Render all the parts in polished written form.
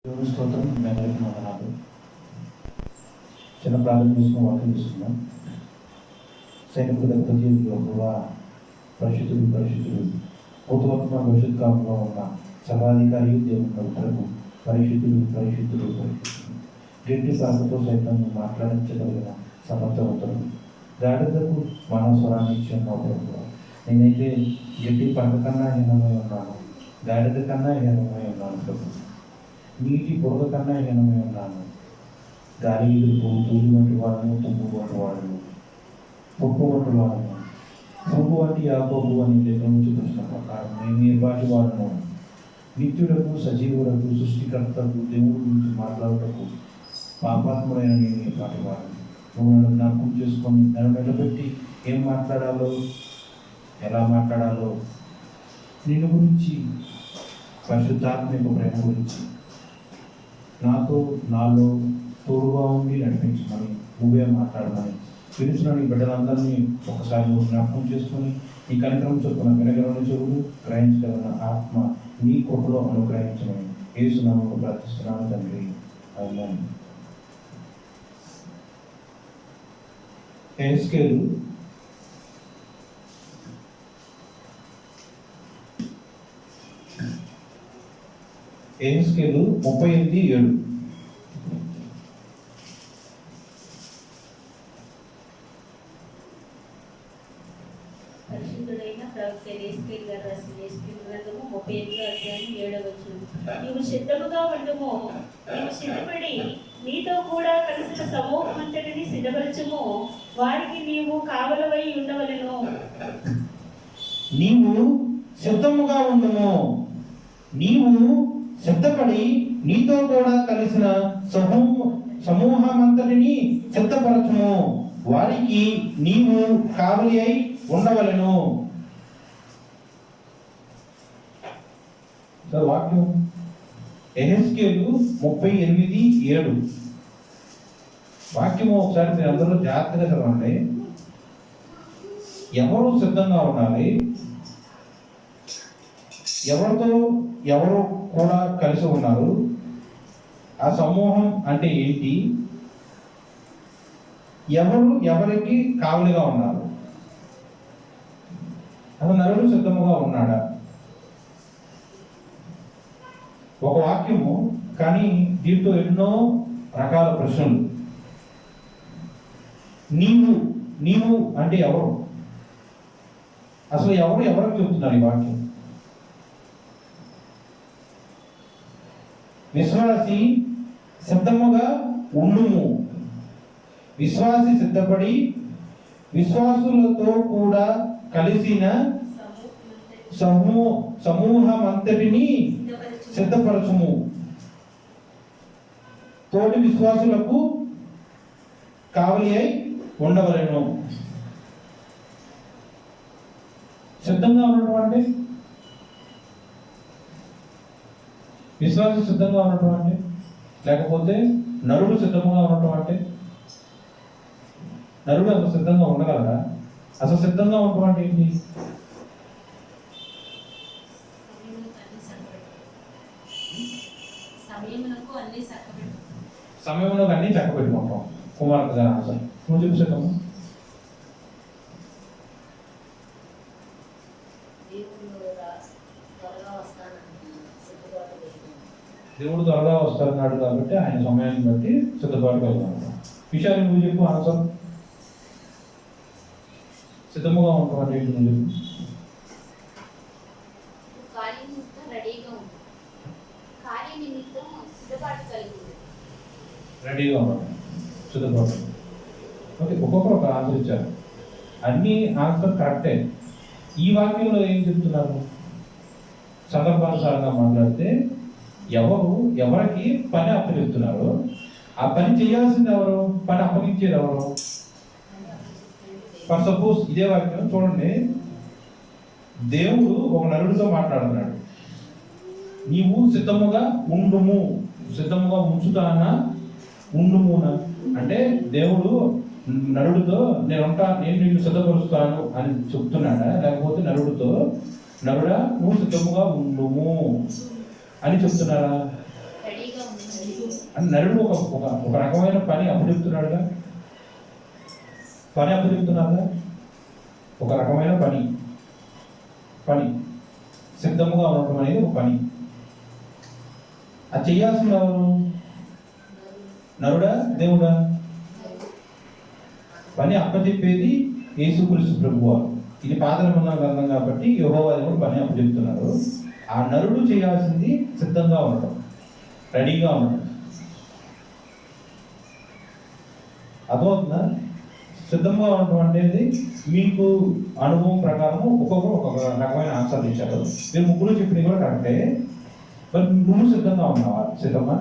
దేవుని స్తోత్రం. మీ అందరికీ వందనాలు. చిన్న ప్రార్థన చేసుకుని వాక్యం తీసుకున్నాం. సైనికుల దగ్గర ప్రభువా, పరిశుద్ధుడు పరిశుద్ధుడు భూతవర్తమాన భవిష్యత్ కాలంలో ఉన్న సర్వాధికారి దేవుని ప్రభుత్వకు పరిశుద్ధుడు పరిశుద్ధుడు పరిశుద్ధుడు గట్టి పాటతో సైతం మాట్లాడించగలిగిన సమర్థవంతుడు గాడిదకు మానవ స్వరాన్ని ఇచ్చిన ప్రభువా, నేనైతే గట్టి పంట కన్నా హీనమై ఉన్నాను, గాడిద కన్నా హీనమై ఉన్నాను ప్రభు. నీటి పొరగ కన్నా హీనమై ఉన్నాను. గాలి ఎదురుకు తూలి వంటి వాడను, తుమ్ము వంటి వాడను, పొప్పు వంటి వాడను, పొప్పు వంటి యాకోబు అని లేఖనం చూపించిన ప్రకారం నేను ఏ పాటి వాడను. నిత్యులకు సజీవులకు సృష్టికర్తకు దేవుడి గురించి మాట్లాడటకు పాపాత్ముడైన నేను ఏ పాటి వాడను. నువ్వు నన్ను జ్ఞాపకం చేసుకొని నన్ను నిలబెట్టి ఏం మాట్లాడాలో, ఎలా మాట్లాడాలో, నిన్ను గురించి, పరిశుద్ధాత్మ యొక్క ప్రేమ గురించి నాతో నాలో తోడుగా ఉండి నడిపించమని, నువ్వే మాట్లాడమని పిలిచిన నీ బిడ్డలందరినీ ఒకసారి నువ్వు జ్ఞాపకం చేసుకొని నీ కనికరం చొప్పున వినగలన చెవులు, గ్రహించగలన ఆత్మ నీ కృపలో అనుగ్రహించమని యేసునామములో ప్రార్థిస్తున్నాను తండ్రి. ఆమేన్. యెహెజ్కేలు యెహెజ్కేలు 38:7. పరిశుద్ధుడైన ప్రవక్త యెహెజ్కేలు గారు రాసిన యెహెజ్కేలు గ్రంథము 38:7. నీవు సిద్ధముగా ఉండుము, నీవు సిద్ధపడి నీతో కూడా కలిసిన సమూహమంతటిని సిద్ధపరచుము, వారికి నీవు కావలవై ఉండవలెను. నీవు సిద్ధముగా ఉండుము, నీవు సిద్ధపడి నీతో కూడా కలిసిన సమూహమంతటిని సిద్ధపరచుము, వారికి నీవు కావలి అయి ఉండవలెను. వాక్యం యెహెజ్కేలు 38:7. వాక్యము ఒకసారి మీరు అందరూ జాగ్రత్తగా చదవండి. ఎవరు సిద్ధంగా ఉండాలి, ఎవరితో ఎవరు కూడా కలిసి ఉన్నారు, ఆ సమూహం అంటే ఏంటి, ఎవరు ఎవరికి కావలిగా ఉన్నారు, అసలు నరుడు సిద్ధముగా ఉన్నాడా? ఒక వాక్యము కానీ దీంతో ఎన్నో రకాల ప్రశ్నలు. నీవు నీవు అంటే ఎవరు? అసలు ఎవరు ఎవరికి చెప్తున్నారు ఈ వాక్యం? విశ్వాసి సిద్ధముగా ఉండుము, విశ్వాసి సిద్ధపడి విశ్వాసులతో కూడా కలిసిన సమూహమంతటిని సిద్ధపరచుము, తోటి విశ్వాసులకు కావలి అయి ఉండవలెను. సిద్ధంగా ఉండటం అంటే, విశ్వాసం సిద్ధంగా ఉండటం అంటే, లేకపోతే నరుడు సిద్ధంగా ఉండటం అంటే, నరుడు అసలు సిద్ధంగా ఉండగలరా? అసలు సిద్ధంగా ఉండటం అంటే ఏంటి? సమయంలో అన్ని చక్కబెట్టుకుంటాం. కుమార్తె గారు ఆన్సర్ నువ్వు చూసేటమ్మా. దేవుడు త్వరగా వస్తారన్నాడు కాబట్టి ఆయన సమయాన్ని బట్టి సిద్ధపాటు కలిగి విషయాన్ని నువ్వు చెప్పు. ఆన్సర్ సిద్ధముగా ఉంటాం అంటే ఏంటి? నువ్వు చెప్పు. రెడీగా ఉన్నాడు, సిద్ధపాటు. ఓకే, ఒక్కొక్కరు ఒక ఆన్సర్ ఇచ్చారు. అన్ని ఆన్సర్ కరెక్టే. ఈ వాక్యంలో ఏం చెప్తున్నారు? సందర్భానుసారంగా మాట్లాడితే ఎవరు ఎవరికి పని అప్పగిస్తున్నారు, ఆ పని చేయాల్సింది ఎవరు, పని అప్పగించేది ఎవరు? ఫర్ సపోజ్ ఇదే వాక్యం చూడండి. దేవుడు ఒక నరుడితో మాట్లాడుతున్నాడు. నీవు సిద్ధముగా ఉండుము, సిద్ధముగా ఉంచుతానా ఉండుమున అంటే దేవుడు నరుడితో నేను నిన్ను సిద్ధపరుస్తాను అని చెప్తున్నాడా? లేకపోతే నరుడితో నరుడా నువ్వు సిద్ధముగా ఉండుము అని చెప్తున్నారా? అని నరుడు ఒక ఒక ఒక రకమైన పని అప్పచెప్తున్నాడుగా. పని అప్పచెప్తున్నాడుగా, ఒక రకమైన పని పని సిద్ధముగా ఉండటం అనేది ఒక పని. అది చేయాల్సిన ఎవరు? నరుడా దేవుడా? పని అప్పచెప్పేది యేసుక్రీస్తు ప్రభువారు. ఇది పాత నిబంధన గ్రంథం కాబట్టి యెహోవా దేవుడు పని అప్పచెప్తున్నారు. ఆ నరుడు చేయాల్సింది సిద్ధంగా ఉండటం, రెడీగా ఉండటం. అర్థమవుతుందా? సిద్ధంగా ఉండటం అనేది మీకు అనుభవం ప్రకారం ఒక్కొక్కరు ఒక్కొక్క రకమైన ఆన్సర్లు ఇచ్చారు. మీరు ముగ్గురు చెప్పింది కూడా కరెక్టే. మరి నువ్వు సిద్ధంగా ఉన్నావా? సిద్ధమా?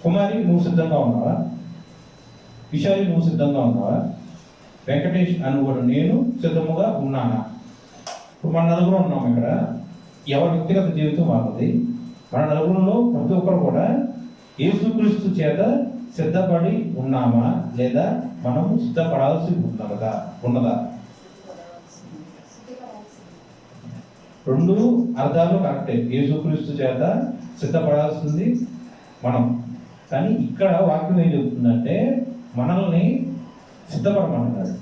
కుమారి నువ్వు సిద్ధంగా ఉన్నావా? విశాలి నువ్వు సిద్ధంగా ఉన్నావా? వెంకటేష్ అని కూడా నేను సిద్ధముగా ఉన్నానా? ఇప్పుడు మన నలుగురు ఉన్నాం ఇక్కడ. ఎవరి వ్యక్తిగత జీవితం వాళ్ళది. మన నలుగురులో ప్రతి ఒక్కరు కూడా యేసుక్రీస్తు చేత సిద్ధపడి ఉన్నామా లేదా మనము సిద్ధపడాల్సి ఉన్నదా? రెండు అర్థాలు కరెక్టే. యేసుక్రీస్తు చేత సిద్ధపడాల్సింది మనం. కానీ ఇక్కడ వాక్యం ఏం చెబుతుందంటే మనల్ని సిద్ధపడమంటున్నాడు.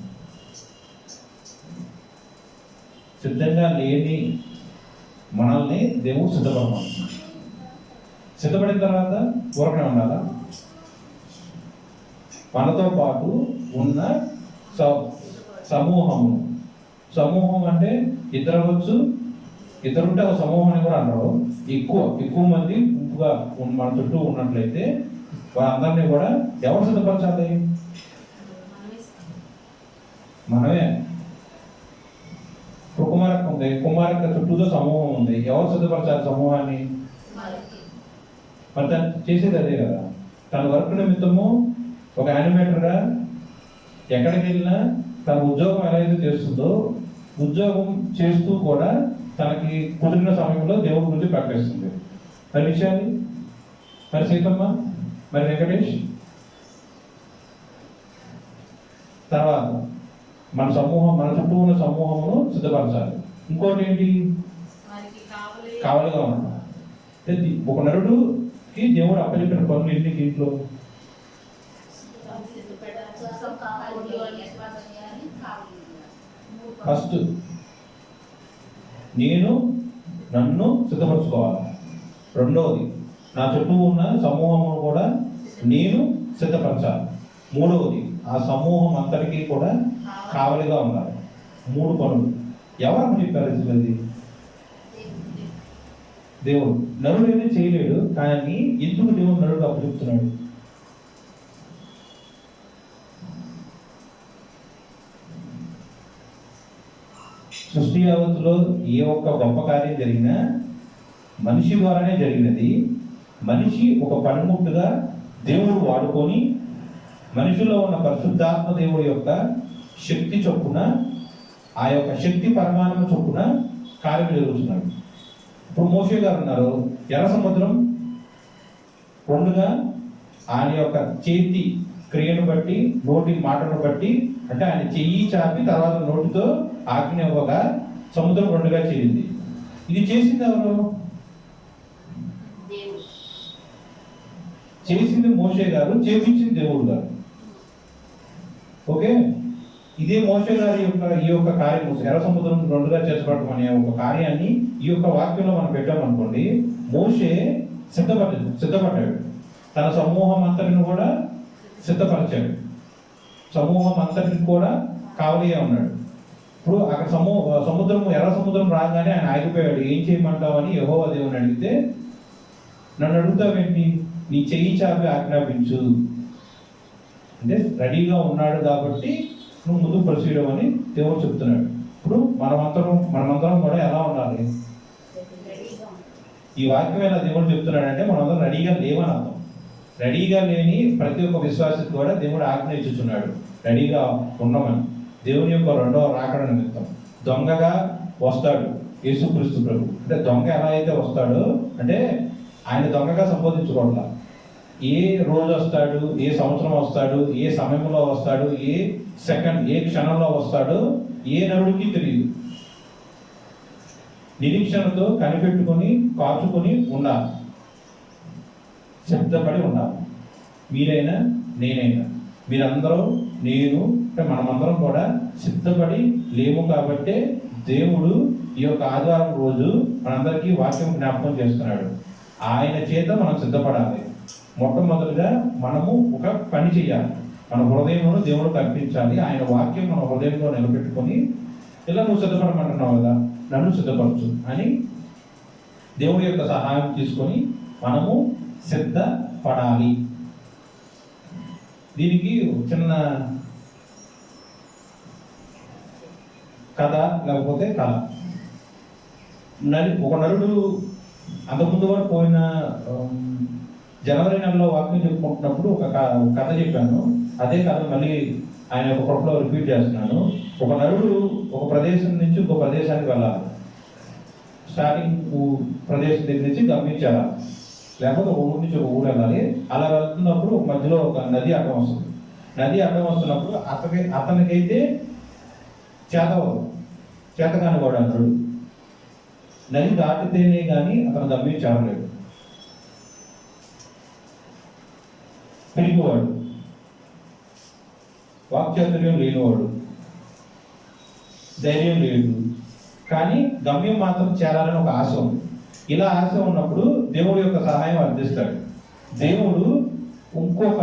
సిద్ధంగా లేని మనల్ని దేవుడు సిద్ధపడమంటున్నాడు. సిద్ధపడిన తర్వాత ఊరకనే ఉండాలా? మనతో పాటు ఉన్న సమూహం అంటే ఇద్దరు అవ్వచ్చు, ఇద్దరుంటే ఒక సమూహం అని కూడా అన్నారు. ఎక్కువ మంది గుంపుగా మన చుట్టూ ఉన్నట్లయితే వాళ్ళందరినీ కూడా ఎవరు సిద్ధపరచాలి? మనమే. ఇప్పుడు కుమారక్క ఉంది, కుమారక్క చుట్టూతో సమూహం ఉంది. ఎవరు సిద్ధపరచాలి సమూహాన్ని? మరి తను చేసేది అదే కదా. తన వర్క్ నిమిత్తము ఒక యానిమేటర్గా ఎక్కడికి వెళ్ళినా తన ఉద్యోగం ఎలా అయితే చేస్తుందో, ఉద్యోగం చేస్తూ కూడా తనకి కుదిరిన సమయంలో దేవుడి గురించి ప్రకటిస్తుంది. మరి విషయాన్ని, మరి సీతమ్మ, మరి వెంకటేష్, తర్వాత మన చుట్టూ ఉన్న సమూహమును సిద్ధపరచాలి. ఇంకోటి ఏంటి? కావలిగా ఉంటాం. ఒక నరుడుకి దేవుడు అప్పచెప్పిన పనులు ఎన్ని దీంట్లో? ఫస్ట్ నన్ను సిద్ధపరచుకోవాలి. రెండవది నా చుట్టూ ఉన్న సమూహమును కూడా నేను సిద్ధపరచాలి. మూడవది ఆ సమూహం అంతటికీ కూడా కావలిగా ఉండాలి. 3 పనులు. ఎవరు చెప్పారు? అది దేవుడు. నరుడు ఏమీ చేయలేడు. కానీ ఎందుకు దేవుడు నరుడు అప్పచెప్తున్నాడు? సృష్టి యావత్తులో ఏ ఒక్క గొప్ప కార్యం జరిగినా మనిషి ద్వారానే జరిగినది. మనిషి ఒక పనిముట్టుగా దేవుడు వాడుకొని మనిషిలో ఉన్న పరిశుద్ధాత్మ దేవుడి యొక్క శక్తి చొప్పున, ఆ యొక్క శక్తి పరిమాణం చొప్పున కార్యం జరుగుతున్నాడు. ఇప్పుడు మోషే గారు ఉన్నారు. ఎర్ర సముద్రం రెండుగా ఆయన యొక్క చేతి క్రియను బట్టి, నోటి మాటను బట్టి, అంటే ఆయన చెయ్యి చాపి తర్వాత నోటితో ఆజ్ఞ ఇవ్వగా సముద్రం రెండుగా చేరింది. ఇది చేసింది ఎవరు? చేసింది మోషే గారు, చేపించింది దేవుడు గారు. ఓకే, ఇదే మోషే గారి ఈ యొక్క కార్యం, ఎర్ర సముద్రం రెండుగా చేర్చబడటం అనే ఒక కార్యాన్ని ఈ యొక్క వాక్యంలో మనం పెట్టామనుకోండి. మోషే సిద్ధపడ్డాడు. తన సమూహం అంతటిని కూడా సిద్ధపరిచాడు. సమూహం అంతటిని కూడా కావలిగా ఉన్నాడు. ఇప్పుడు అక్కడ ఎర్ర సముద్రం రాగానే ఆయన ఆగిపోయాడు. ఏం చేయమంటావని యెహోవా దేవుని అడిగితే, నన్ను అడుగుతావేంటి? నీ చెయ్యి చాపి ఆజ్ఞాపించు అంటే రెడీగా ఉన్నాడు కాబట్టి నువ్వు ముందుకు ప్రొసీడ్ అవ్వని దేవుడు చెప్తున్నాడు. ఇప్పుడు మనమందరం కూడా ఎలా ఉండాలి? ఈ వాక్యం ఎలా దేవుడు చెప్తున్నాడంటే మనందరం రెడీగా లేవని అర్థం. రెడీగా లేని ప్రతి ఒక్క విశ్వాసికి కూడా దేవుడు ఆజ్ఞ ఇచ్చుచున్నాడు రెడీగా ఉండమని. దేవుని యొక్క రెండవ రాకడ నిమిత్తం దొంగగా వస్తాడు యేసుక్రీస్తు ప్రభు. అంటే దొంగ ఎలా అయితే వస్తాడో, అంటే ఆయన దొంగగా సంబోధించుకోవట్లా. ఏ రోజు వస్తాడు, ఏ సంవత్సరం వస్తాడు, ఏ సమయంలో వస్తాడు, ఏ సెకండ్, ఏ క్షణంలో వస్తాడో ఏ నరుడికి తెలియదు. నిరీక్షణతో కనిపెట్టుకొని కాచుకొని ఉండాలి. సిద్ధపడి ఉండాలి. మీరైనా నేనైనా మీరందరూ నేను అంటే మనమందరం కూడా సిద్ధపడి లేము. కాబట్టి దేవుడు ఈ యొక్క ఆదివారం రోజు మనందరికీ వాక్యం జ్ఞాపకం చేస్తున్నాడు. ఆయన చేత మనం సిద్ధపడాలి. మొట్టమొదటిగా మనము ఒక పని చేయాలి. మన హృదయంలో దేవుడికి అర్పించాలి. ఆయన వాక్యం మన హృదయంలో నిలబెట్టుకొని, ఇలా నువ్వు సిద్ధపడమంటున్నావు కదా, నన్ను సిద్ధపరచు అని దేవుడి యొక్క సహాయం తీసుకొని మనము సిద్ధపడాలి. దీనికి చిన్న కథ లేకపోతే కళ. ఒక నరుడు అంతకుముందు వరకు పోయిన జనవరి నెలలో వాక్యం చెప్పుకుంటున్నప్పుడు ఒక కథ చెప్పాను. అదే కథ మళ్ళీ ఆయన ఒక కృపలో రిపీట్ చేస్తున్నాను. ఒక నరుడు ఒక ప్రదేశం నుంచి ఇంకో ప్రదేశానికి వెళ్ళాలి. స్టార్టింగ్ ప్రదేశం దగ్గర నుంచి గమనించాలి, లేకపోతే ఒక ఊరు నుంచి ఒక ఊరు వెళ్ళాలి. అలా వెళ్తున్నప్పుడు మధ్యలో ఒక నది అడ్డం వస్తుంది. నది అడ్డం వస్తున్నప్పుడు అతనికైతే చేతకాని వాడు అన్నాడు. నది దాటితేనే కానీ అతను గమనించలేడు. పిరిగివాడు, వాక్చాతుర్యం లేనివాడు, ధైర్యం లేదు, కానీ గమ్యం మాత్రం చేరాలని ఒక ఆశ ఉంది. ఇలా ఆశ ఉన్నప్పుడు దేవుడి యొక్క సహాయం అందిస్తాడు. దేవుడు ఇంకొక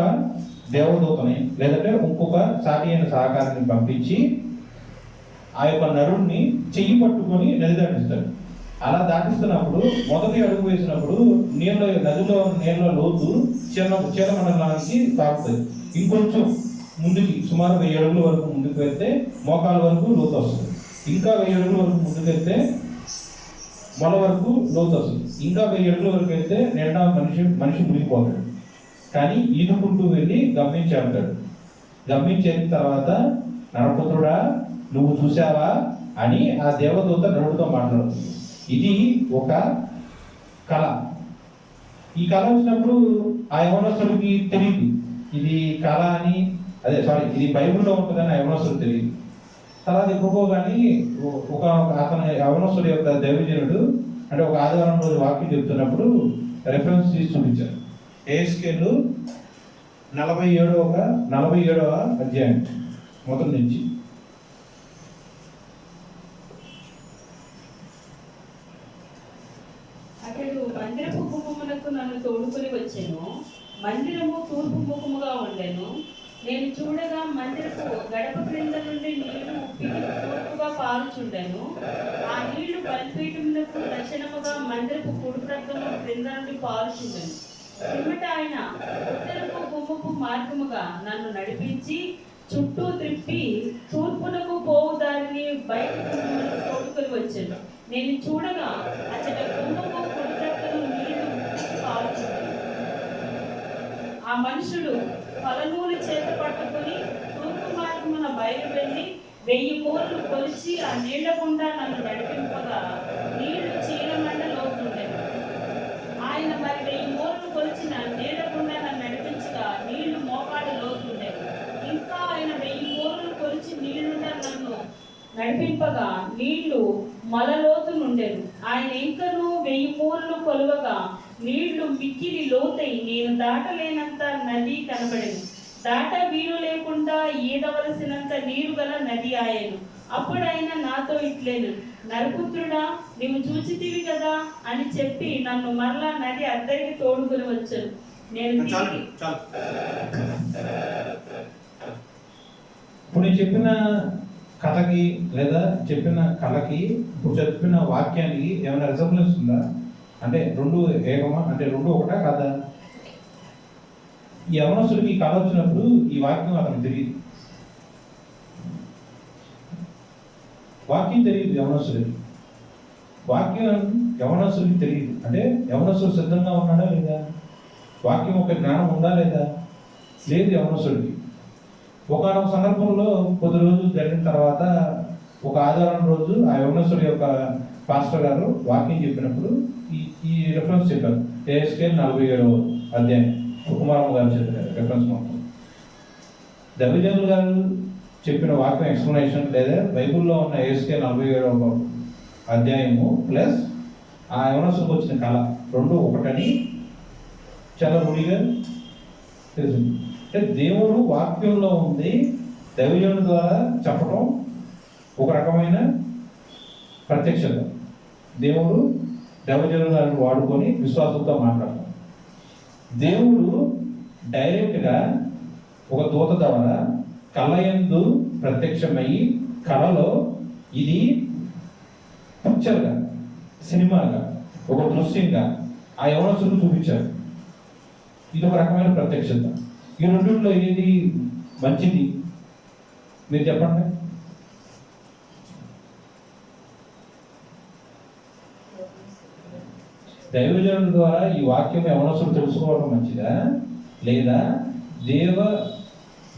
దేవదూతని లేదంటే ఇంకొక సాటి అయిన సహకారాన్ని పంపించి ఆ యొక్క నరుడిని చెయ్యి పట్టుకొని నది దాటిస్తాడు. అలా దాటిస్తున్నప్పుడు మొదటి అడుగు వేసినప్పుడు నదిలో నీళ్ళ లోతు చీలమండలానికి తాకుతుంది. ఇంకొంచెం ముందుకి సుమారు 1000 అడుగుల వరకు ముందుకు వెళ్తే మోకాల వరకు లోతు వస్తుంది. ఇంకా 1000 అడుగుల వరకు ముందుకు వెళ్తే మొల వరకు లోతు వస్తుంది. ఇంకా 1000 అడుగుల వరకు వెళ్తే నిండా మనిషి మునిగిపోతాడు. కానీ ఈదుకుంటూ వెళ్ళి గమనించాడు. గమనించిన తర్వాత, నరపుత్రుడా నువ్వు చూసావా అని ఆ దేవదూత నరుడితో మాట్లాడుతుంది. ఇది ఒక కళ. ఈ కళ వచ్చినప్పుడు ఆ యవనస్తుడికి తెలియదు ఇది కళ అని, ఇది బైబిల్లో ఉంటుందని ఆ యవనస్తుడు తెలియదు. తర్వాత ఎప్పుడుకో కానీ అతను యవనస్తుడి యొక్క దైవజనుడు అంటే ఒక ఆదివారం రోజు వాక్యం చెప్తున్నప్పుడు రెఫరెన్స్ తీసి చూపించారు. యెహెజ్కేలు 47వ అధ్యాయం మొదటి నుంచి. అతడు మందిరపు గుమ్మమునకు నన్ను తోడుకొని వచ్చెను. మందిరము తూర్పు ముఖముగా ఉండెను. నేను చూడగా మందిరపు గడప క్రింద నుండి నీళ్లు ఉప్పికి తూర్పుగా పారుచుండెను. ఆ నీళ్లు బలిపీఠమునకు దక్షిణముగా మందిరపు కుడి ప్రక్కన క్రింద నుండి పారుచుండెను. పిమ్మట ఆయన ఉత్తరపు గుమ్మపు మార్గముగా నన్ను నడిపించి చుట్టూ త్రిప్పి తూర్పునకు పోవు దారిని బయట గుమ్మమునకు తోడుకొని వచ్చాను. నేను చూడగా అతడ గుమ్మపు కుడి ప్రక్కన నీళ్లు ఉప్పికి పారుచుండెను. ఆ మనుషుడు ఫలనూలు చేత పట్టుకుని తూర్పు మార్గమున బయలు వెళ్ళి 1000 మూరలు కొలిచి ఆ నీళ్ల గుండా నన్ను నడిపింపగా నీళ్లు చీలమండ లోతుండెను. ఆయన మరి 1000 మూరలు కొలిచిన నీళ్ల గుండా నన్ను నడిపించగా నీళ్లు మోకాడు లోతుండెను. ఇంకా ఆయన 1000 మూరలు కొలిచి నీళ్లుండా నన్ను నడిపింపగా నీళ్లు మలలోతు నుండెను. ఆయన ఇంకను 1000 మూరలు కొలువగా నీళ్లు మిక్కిలి లోతై నేను దాటలేనంత నది కనబడెను. దాట వీలు లేకుండా ఈదవలసినంత నీరు గల నది ఆయను. అప్పుడు ఆయన నాతో ఇట్లేను, నరపుత్రుడా నీవు చూచితివి కదా అని చెప్పి నన్ను మరలా నది అద్దరికి తోడుకొని వచ్చాను. నేను ఇప్పుడు చెప్పిన కథకి లేదా చెప్పిన కళకి ఇప్పుడు చెప్పిన వాక్యానికి ఏమైనా రిజర్వెన్స్ ఉందా? అంటే రెండు ఏకమా? అంటే రెండు ఒకటా కాదా? ఈ యవనస్తుడికి ఈ కళ వచ్చినప్పుడు ఈ వాక్యం అతనికి తెలియదు. వాక్యం తెలియదు యవనస్తుడికి. వాక్యం యవనస్తుడికి తెలియదు. అంటే యవనస్తుడు సిద్ధంగా ఉన్నాడా లేదా? వాక్యం ఒక జ్ఞానం ఉందా లేదా? లేదు యవనస్తుడికి. ఒకనొక సందర్భంలో కొద్ది రోజులు జరిగిన తర్వాత ఒక ఆదివారం రోజు ఆ యవనస్తుడి యొక్క పాస్టర్ గారు వాక్యం చెప్పినప్పుడు ఈ రెఫరెన్స్ చెప్పారు. యెహెజ్కేలు 47వ అధ్యాయం కుమారమ్మ గారు చెప్పిన రెఫరెన్స్ మొత్తం. దైవజనులు గారు చెప్పిన వాక్యం ఎక్స్ప్లెనేషన్ లేదా బైబుల్లో ఉన్న యెహెజ్కేలు 47వ అధ్యాయము ప్లస్ ఆ యవనస్తుడికి వచ్చిన కళ రెండు ఒకటని చాలా రూఢిగా తెలిసింది. అంటే దేవుడు వాక్యంలో ఉంది, దైవజనుడి ద్వారా చెప్పడం ఒక రకమైన ప్రత్యక్షత. దేవుడు దైవజనుల గారిని వాడుకొని విశ్వాసంతో మాట్లాడతాం. దేవుడు డైరెక్ట్గా ఒక దూత ద్వారా కళయందు ప్రత్యక్షమయ్యి కళలో ఇది పిక్చర్గా, సినిమాగా, ఒక దృశ్యంగా ఆ యవనస్తులు చూపించారు. ఇది ఒక రకమైన ప్రత్యక్షత. ఈ రెండింటిలో ఏది మంచిది మీరు చెప్పండి. దైవజనుల ద్వారా ఈ వాక్యం యవనస్తులు తెలుసుకోవడం మంచిదా, లేదా దేవ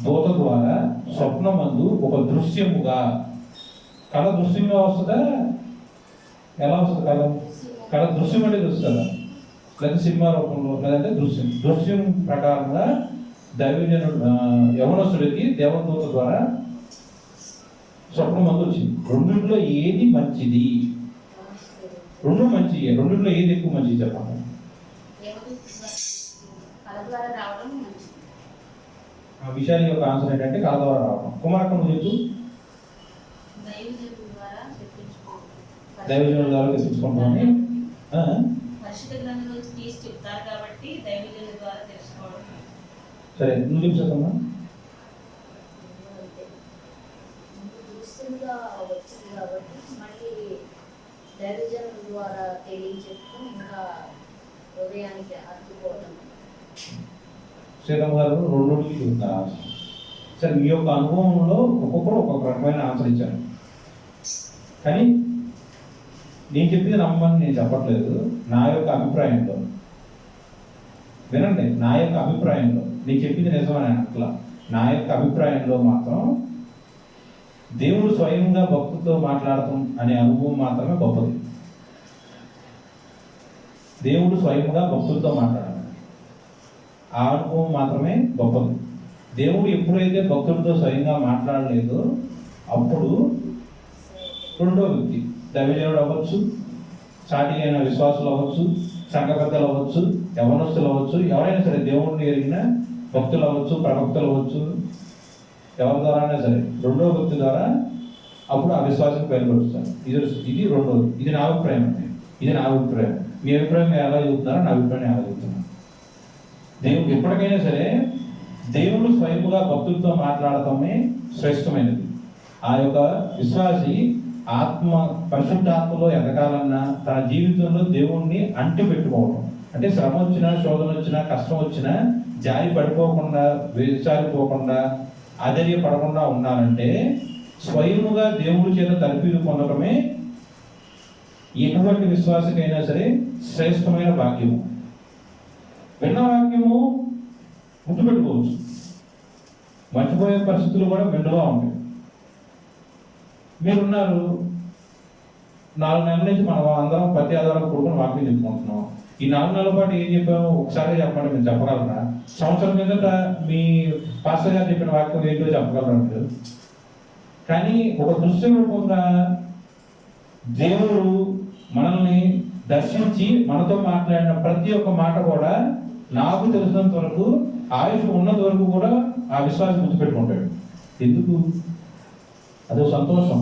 దూత ద్వారా స్వప్నమందు ఒక దృశ్యముగా, కళ దృశ్యంగా వస్తుందా, ఎలా వస్తుంది కళ? కళ దృశ్యం అనేది వస్తుందా, లేదా సినిమా రూపంలో, లేదంటే దృశ్యం ప్రకారంగా దైవజనుడు యవనస్తుడికి దేవదూత ద్వారా స్వప్నమందు వచ్చింది. రెండింటిలో ఏది మంచిది? రెండు మంచి, రెండింటిలో ఏది ఎక్కువ మంచిది చెప్పండి. ఆ విషయాన్ని యొక్క ఆన్సర్ ఏంటంటే కళ ద్వారా రావడం. కుమారక్క నువ్వు చెప్పు. దైవజనుల ద్వారా తెప్పించుకుంటామని సరే, నువ్వు చెప్తామా? దైవజనుల ద్వారా తెలియచెప్తూ ఇంకా హృదయానికి అర్థపోవడం. శ్రీరామ్ గారు రెండుకి చెప్తారు. సరే, మీ యొక్క అనుభవంలో ఒక్కొక్కరు ఒక్కొక్క రకమైన ఆన్సర్ ఇచ్చారు. కానీ నేను చెప్పింది నమ్మని నేను చెప్పట్లేదు. నా యొక్క అభిప్రాయంలో వినండి, నా యొక్క అభిప్రాయంలో నేను చెప్పింది నిజమని అట్లా. నా యొక్క అభిప్రాయంలో మాత్రం దేవుడు స్వయంగా భక్తులతో మాట్లాడటం అనే అనుభవం మాత్రమే గొప్పది. దేవుడు స్వయంగా భక్తులతో మాట్లాడాలి, ఆ అనుభవం మాత్రమే గొప్పది. దేవుడు ఎప్పుడైతే భక్తులతో స్వయంగా మాట్లాడలేదో అప్పుడు రెండో వ్యక్తి, దైవజనుడు అవ్వచ్చు, సాటి అయిన విశ్వాసులు అవ్వచ్చు, సంఘ పెద్దలు అవ్వచ్చు, యవనస్తులు అవ్వచ్చు, ఎవరైనా సరే దేవుడిని ఎరిగిన భక్తులు అవ్వచ్చు, ప్రవక్తలు అవ్వచ్చు, ఎవరి ద్వారా సరే రెండో వ్యక్తి ద్వారా అప్పుడు ఆ విశ్వాసం బయలుపరుస్తారు. ఇది రెండోది. ఇది నా అభిప్రాయం అండి, ఇది నా అభిప్రాయం. మీ అభిప్రాయం ఎలా చెబుతున్నారో నా అభిప్రాయం ఎలా చెబుతున్నాను. దేవుడు ఎప్పటికైనా సరే దేవుడు స్వయముగా భక్తులతో మాట్లాడటమే శ్రేష్టమైనది. ఆ యొక్క విశ్వాసి పరిశుద్ధాత్మలో ఎదగాలన్నా తన జీవితంలో దేవుణ్ణి అంటి పెట్టుకోవడం, అంటే శ్రమ వచ్చినా, శోధన వచ్చినా, కష్టం వచ్చినా జారి పడిపోకుండా, వేసారిపోకుండా, ఆధైర్యపడకుండా ఉండాలంటే స్వయముగా దేవుడి చేత తలపిలు పొందడమే ఎటువంటి విశ్వాసకైనా సరే శ్రేష్టమైన వాక్యము. విన్న వాక్యము గుర్తుపెట్టుకోవచ్చు, మర్చిపోయే పరిస్థితులు కూడా మెండుగా ఉంటాయి. మీరున్నారు, 4 నెలల నుంచి మనం అందరం ప్రతి ఆధారం కూడుకుని వాక్యం చెప్పుకుంటున్నాం. ఈ 4 నెలల పాటు ఏం చెప్పాము ఒకసారి చెప్పండి, మీరు చెప్పగలరా? సంవత్సరం కిందట మీ పాస్టర్ గారు చెప్పిన వాక్యం ఏంటో చెప్పగలరా మీరు? కానీ ఒక దృశ్య రూపంగా దేవుడు మనల్ని దర్శించి మనతో మాట్లాడిన ప్రతి ఒక్క మాట కూడా నాకు తెలిసినంత వరకు ఆయుష్ ఉన్నంత వరకు కూడా ఆ విశ్వాసం గుర్తుపెట్టుకుంటాడు. ఎందుకు? అదొక సంతోషం,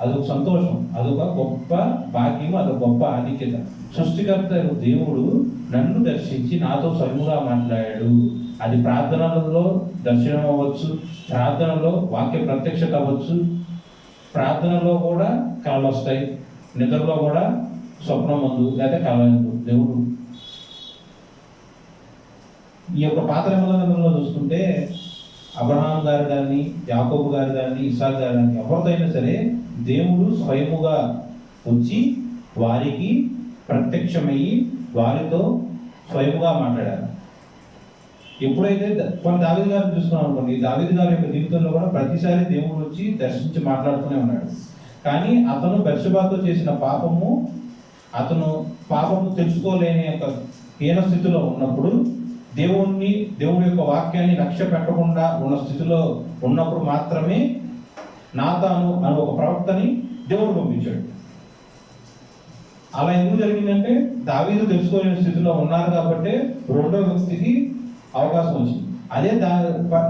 అదొక సంతోషం, అదొక గొప్ప భాగ్యం, అదొక గొప్ప ఆధిక్యత. సృష్టికర్త దేవుడు నన్ను దర్శించి నాతో స్వయముగా మాట్లాడాడు. అది ప్రార్థనలలో దర్శనం అవ్వచ్చు, ప్రార్థనలో వాక్య ప్రత్యక్షత అవ్వచ్చు, ప్రార్థనలో కూడా కళలు వస్తాయి, నిద్రలో కూడా స్వప్నం ముందు లేదా కళలు. దేవుడు ఈ యొక్క పాత నిబంధనలో చూసుకుంటే అబ్రహాం గారు కానీ, యాకోబు గారు కానీ, ఇసాక్ గారు కానీ ఎవరితో అయినా సరే దేవుడు స్వయముగా వచ్చి వారికి ప్రత్యక్షమయ్యి వారితో స్వయముగా మాట్లాడారు. ఎప్పుడైతే కొన్ని దావీదు గారిని చూస్తున్నాం అనుకోండి, దావీదు గారి యొక్క జీవితంలో కూడా ప్రతిసారి దేవుడు వచ్చి దర్శించి మాట్లాడుతూనే ఉన్నాడు. కానీ అతను బెత్షెబాతో చేసిన పాపము, అతను పాపము తెలుసుకోలేని యొక్క హీన స్థితిలో ఉన్నప్పుడు దేవుడి యొక్క వాక్యాన్ని లక్ష్య పెట్టకుండా ఉన్న స్థితిలో ఉన్నప్పుడు మాత్రమే నాతాను అని ఒక ప్రవక్తని దేవుడు పంపించాడు. అలా ఎందుకు జరిగిందంటే దావీదు తెలుసుకోలేని స్థితిలో ఉన్నారు కాబట్టి రెండో వ్యక్తికి అవకాశం వచ్చింది. అదే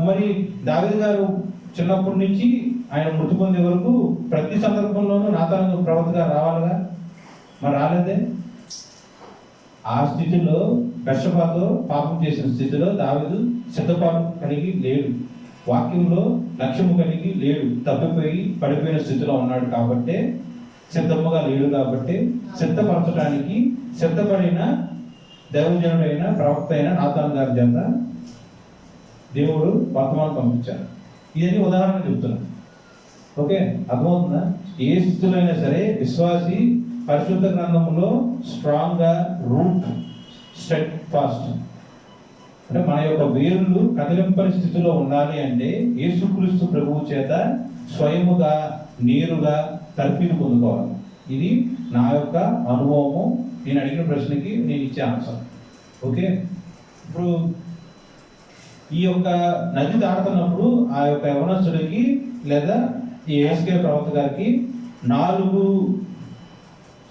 మరి దావీదు గారు చిన్నప్పటి నుంచి ఆయన మృతి పొందే వరకు ప్రతి సందర్భంలోనూ నాతాను ప్రవక్తగా రావాలిగా, మరి రాలేదే. ఆ స్థితిలో బెత్షెబాతో పాపం చేసిన స్థితిలో దావీదు సిద్ధపాటు కలిగి లేడు, వాక్యంలో లక్ష్యము కలిగి లేడు, తప్పిపోయి పడిపోయిన స్థితిలో ఉన్నాడు కాబట్టి, సిద్ధముగా లేడు కాబట్టి సిద్ధపరచడానికి సిద్ధపడిన దైవజనుడైన ప్రవక్త అయిన నాతాను గారి చేత దేవుడు వర్తమానం పంపించారు. ఇదని ఉదాహరణ చెప్తున్నాను. ఓకే, అర్థమవుతుందా? ఏ స్థితిలో అయినా సరే విశ్వాసి పరిశుద్ధ గ్రంథంలో స్ట్రాంగ్గా రూట్ స్టెడ్ ఫాస్ట్ అంటే మన యొక్క వేరులు కదిలింపని స్థితిలో ఉండాలి అంటే యేసుక్రీస్తు ప్రభువు చేత స్వయముగా నేరుగా తర్ఫీదు పొందుకోవాలి. ఇది నా యొక్క అనుభవము, నేను అడిగిన ప్రశ్నకి నేను ఇచ్చే ఆన్సర్. ఓకే, ఇప్పుడు ఈ యొక్క నది దాటుతున్నప్పుడు ఆ యొక్క యవనస్తుడికి లేదా ఈ యేసుక్రీస్తు ప్రవక్త గారికి 4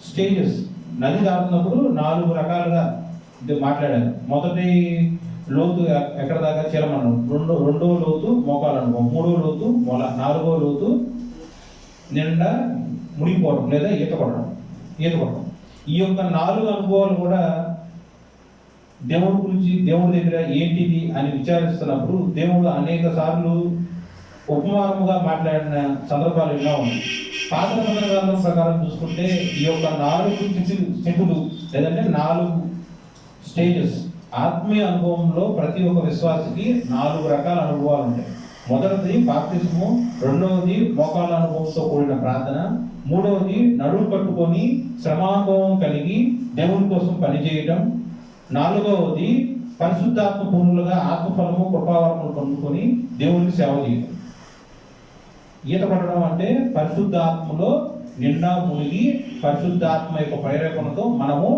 స్టేజెస్, నది దాటుతున్నప్పుడు 4 రకాలుగా మాట్లాడారు. మొదటి లోతు ఎక్కడ దాకా చీలమనం, రెండో లోతు మోకాలు అనుభవం, 3వ లోతు మొల, 4వ లోతు నిండా మునిగిపోవడం లేదా ఈత కొట్టడం. ఈ యొక్క 4 అనుభవాలు కూడా దేవుడి గురించి, దేవుడి దగ్గర ఏంటిది అని విచారిస్తున్నప్పుడు దేవుడు అనేక సార్లు ఉపమానముగా మాట్లాడిన సందర్భాలు ఎన్నో ఉన్నాయి. పాత నిబంధన గ్రంథం ప్రకారం చూసుకుంటే ఈ యొక్క 4 స్థితులు లేదంటే 4 స్టేజెస్ ఆత్మీయ అనుభవంలో ప్రతి ఒక్క విశ్వాసికి 4 రకాల అనుభవాలు ఉంటాయి. మొదటిది బాప్తిస్ము, రెండవది మోకాళ్ళ అనుభవంతో కూడిన ప్రార్థన, మూడవది నడుము కట్టుకొని శ్రమానుభవం కలిగి దేవుని కోసం పనిచేయటం, 4వది పరిశుద్ధాత్మ పూర్ణులుగా ఆత్మఫలము కృపావరములు పొందుకొని దేవునికి సేవ చేయడం. ఈత కొట్టడం అంటే పరిశుద్ధాత్మలో నిండా మునిగి పరిశుద్ధాత్మ యొక్క ప్రేరేపణతో మనము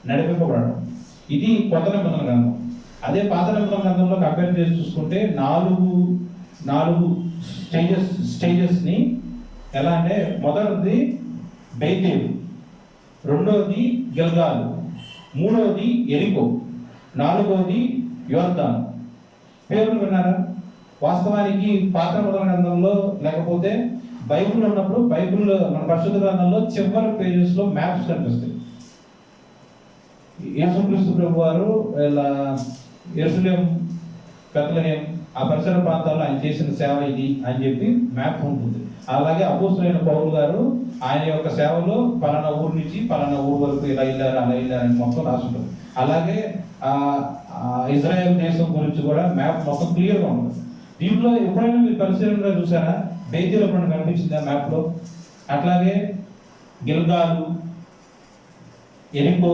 నడిపింపబడడం. ఇది కొత్త నిబంధన గ్రంథం. అదే పాత నిబంధన గ్రంథంలో కంపేర్ చేసి చూసుకుంటే 4 స్టేజెస్ని ఎలా అంటే మొదటిది బేతేలు, రెండవది గిల్గాలు, మూడవది ఎరికో, 4వది యోర్దాను. పేర్లు విన్నారా? వాస్తవానికి పాత నిబంధన గ్రంథంలో లేకపోతే బైబిల్ ఉన్నప్పుడు బైబిల్ మన పరిశుద్ధ గ్రంథంలో చివరి పేజెస్లో మ్యాప్స్ కనిపిస్తాయి. యేసుక్రీస్తు ప్రభు వారు ఇలా యెరూషలేం, బెత్లెహేం ఆ పరిసర ప్రాంతాల్లో ఆయన చేసిన సేవ ఇది అని చెప్పి మ్యాప్ ఉంటుంది. అలాగే అపోస్తలుడైన పౌలు గారు ఆయన యొక్క సేవలో పలానా ఊరు నుంచి పలానా ఊరు వరకు ఇలా వెళ్ళారు అలా వెళ్ళారని మొత్తం రాసుంటారు. అలాగే ఇజ్రాయెల్ దేశం గురించి కూడా మ్యాప్ మొత్తం క్లియర్గా ఉంటుంది. దీంట్లో ఎప్పుడైనా మీరు పరిశీలనగా చూసారా? బేతేలు ఎప్పుడైనా కనిపించిందా మ్యాప్లో? అట్లాగే గిల్గాలు, ఎరికో,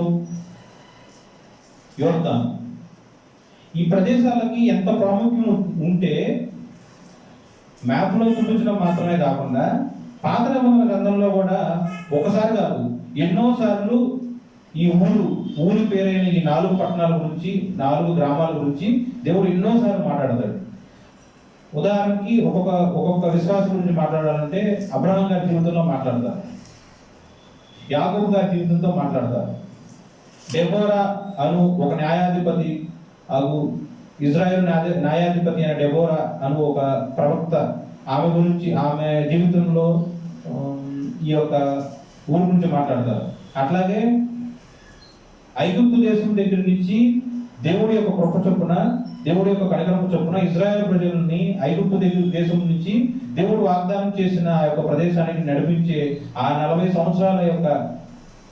యోర్దాను, ఈ ప్రదేశాలకి ఎంత ప్రాముఖ్యం ఉంటే మ్యాప్లో చూపించడం మాత్రమే కాకుండా పాత నిబంధన గ్రంథంలో కూడా ఒకసారి కాదు ఎన్నోసార్లు ఈ ఊరి పేరైన ఈ 4 పట్టణాల గురించి 4 గ్రామాల గురించి దేవుడు ఎన్నోసార్లు మాట్లాడతాడు. ఉదాహరణకి ఒక్కొక్క విశ్వాసం గురించి మాట్లాడాలంటే అబ్రహాం గారి జీవితంలో మాట్లాడతారు, యాకోబు గారి జీవితంతో మాట్లాడతారు, డెబోరా అను ఒక న్యాయాధిపతి ఇజ్రాయెల్ న్యాయాధిపతి అయిన డెబోరా అను ఒక ప్రవక్త, ఆమె గురించి ఆమె జీవితంలో ఈ యొక్క ఊరి గురించి మాట్లాడతారు. అట్లాగే ఐగుప్తు దేశం దగ్గర నుంచి దేవుడి యొక్క కృప చొప్పున, దేవుడి యొక్క కనికరము చొప్పున ఇజ్రాయెల్ ప్రజలని ఐగుప్తు దేశం నుంచి దేవుడు వాగ్దానం చేసిన ఆ యొక్క ప్రదేశానికి నడిపించే ఆ 40 సంవత్సరాల యొక్క